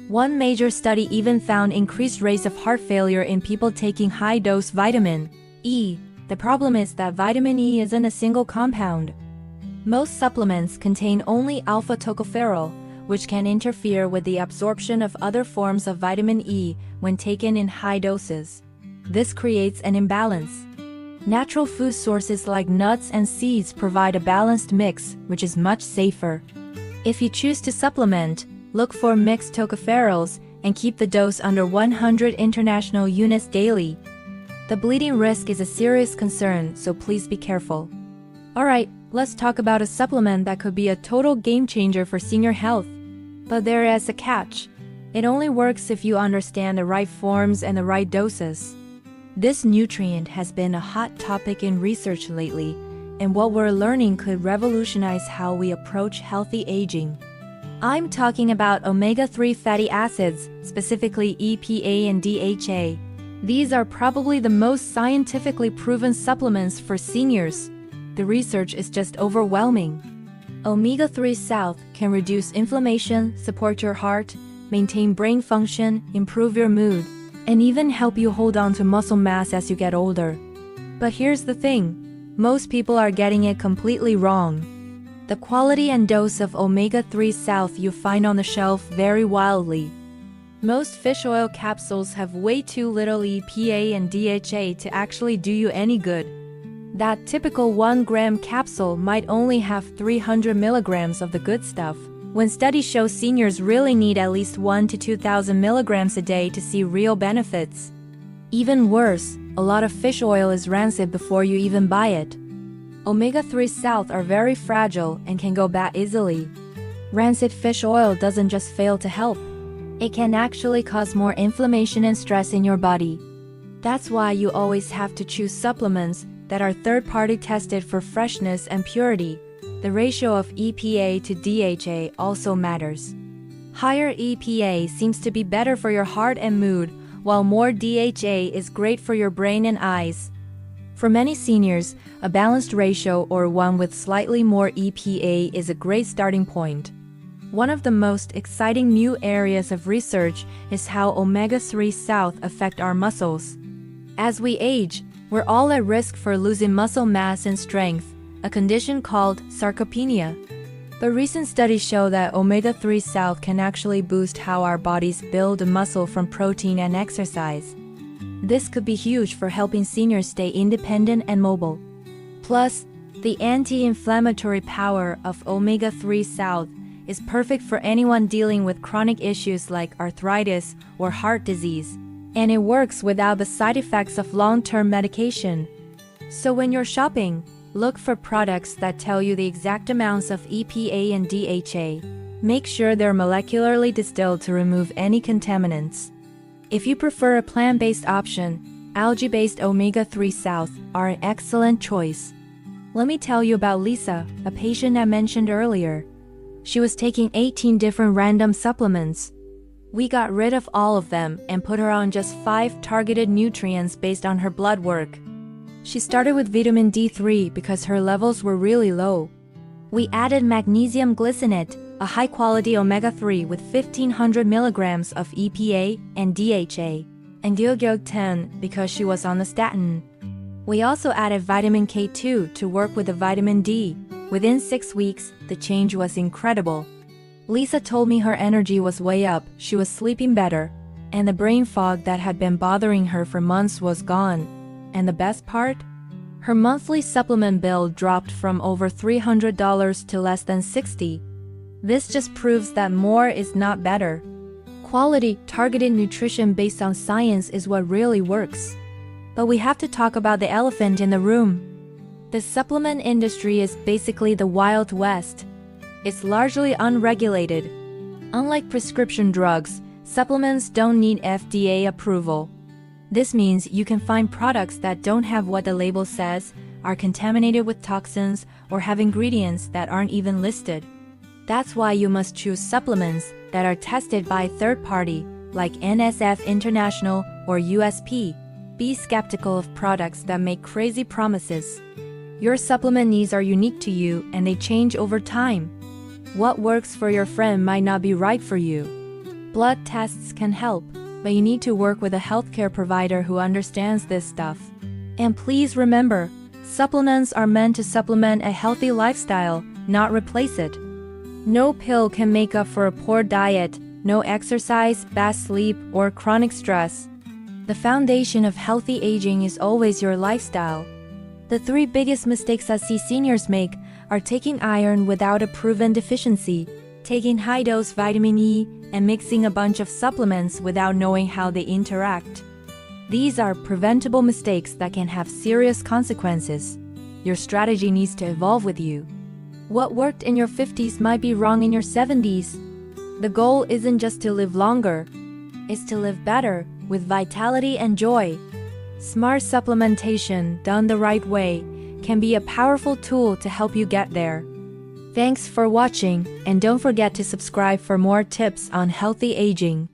One major study even found increased rates of heart failure in people taking high-dose vitamin E. The problem is that vitamin E isn't a single compound. Most supplements contain only alpha-tocopherol, which can interfere with the absorption of other forms of vitamin E when taken in high doses. This creates an imbalance. Natural food sources like nuts and seeds provide a balanced mix, which is much safer. If you choose to supplement, look for mixed tocopherols and keep the dose under 100 international units daily. The bleeding risk is a serious concern, so please be careful. Alright, let's talk about a supplement that could be a total game changer for senior health. But there is a catch. It only works if you understand the right forms and the right doses. This nutrient has been a hot topic in research lately, and what we're learning could revolutionize how we approach healthy aging. I'm talking about omega-3 fatty acids, specifically EPA and DHA. These are probably the most scientifically proven supplements for seniors. The research is just overwhelming. Omega-3 South can reduce inflammation, support your heart, maintain brain function, improve your mood, and even help you hold on to muscle mass as you get older. But here's the thing. Most people are getting it completely wrong. The quality and dose of omega-3 South you find on the shelf vary wildly. Most fish oil capsules have way too little EPA and DHA to actually do you any good. That typical 1-gram capsule might only have 300 milligrams of the good stuff. when studies show seniors really need at least 1 to 2,000 milligrams a day to see real benefits. Even worse, a lot of fish oil is rancid before you even buy it. Omega-3 salts are very fragile and can go bad easily. Rancid fish oil doesn't just fail to help. It can actually cause more inflammation and stress in your body. That's why you always have to choose supplements that are third-party tested for freshness and purity. The ratio of EPA to DHA also matters. Higher EPA seems to be better for your heart and mood, while more DHA is great for your brain and eyes. For many seniors, a balanced ratio or one with slightly more EPA is a great starting point. One of the most exciting new areas of research is how omega-3 salts affect our muscles. As we age, we're all at risk for losing muscle mass and strength, a condition called sarcopenia. But recent studies show that omega-3 salts can actually boost how our bodies build muscle from protein and exercise. This could be huge for helping seniors stay independent and mobile. Plus, the anti-inflammatory power of omega-3 salts is perfect for anyone dealing with chronic issues like arthritis or heart disease, and it works without the side effects of long-term medication. So when you're shopping, look for products that tell you the exact amounts of EPA and DHA. Make sure they're molecularly distilled to remove any contaminants. If you prefer a plant-based option, algae-based omega-3 salts are an excellent choice. Let me tell you about Lisa, a patient I mentioned earlier. She was taking 18 different random supplements. We got rid of all of them and put her on just 5 targeted nutrients based on her blood work. She started with vitamin D3 because her levels were really low. We added magnesium glycinate, a high-quality omega-3 with 1,500 milligrams of EPA and DHA, and glucosamine because she was on the statin. We also added vitamin K2 to work with the vitamin D. Within 6 weeks, the change was incredible. Lisa told me her energy was way up, she was sleeping better, and the brain fog that had been bothering her for months was gone. And the best part? Her monthly supplement bill dropped from over $300 to less than $60. This just proves that more is not better. Quality, targeted nutrition based on science is what really works. But we have to talk about the elephant in the room. The supplement industry is basically the Wild West. It's largely unregulated. Unlike prescription drugs, supplements don't need FDA approval. This means you can find products that don't have what the label says, are contaminated with toxins, or have ingredients that aren't even listed. That's why you must choose supplements that are tested by a third party, like NSF International or USP. Be skeptical of products that make crazy promises. Your supplement needs are unique to you and they change over time. What works for your friend might not be right for you. Blood tests can help, but you need to work with a healthcare provider who understands this stuff. And please remember, supplements are meant to supplement a healthy lifestyle, not replace it. No pill can make up for a poor diet, no exercise, bad sleep, or chronic stress. The foundation of healthy aging is always your lifestyle. The 3 biggest mistakes I see seniors make are taking iron without a proven deficiency, taking high-dose vitamin E, and mixing a bunch of supplements without knowing how they interact. These are preventable mistakes that can have serious consequences. Your strategy needs to evolve with you. What worked in your 50s might be wrong in your 70s. The goal isn't just to live longer, it's to live better, with vitality and joy. Smart supplementation, done the right way, can be a powerful tool to help you get there. Thanks for watching, and don't forget to subscribe for more tips on healthy aging.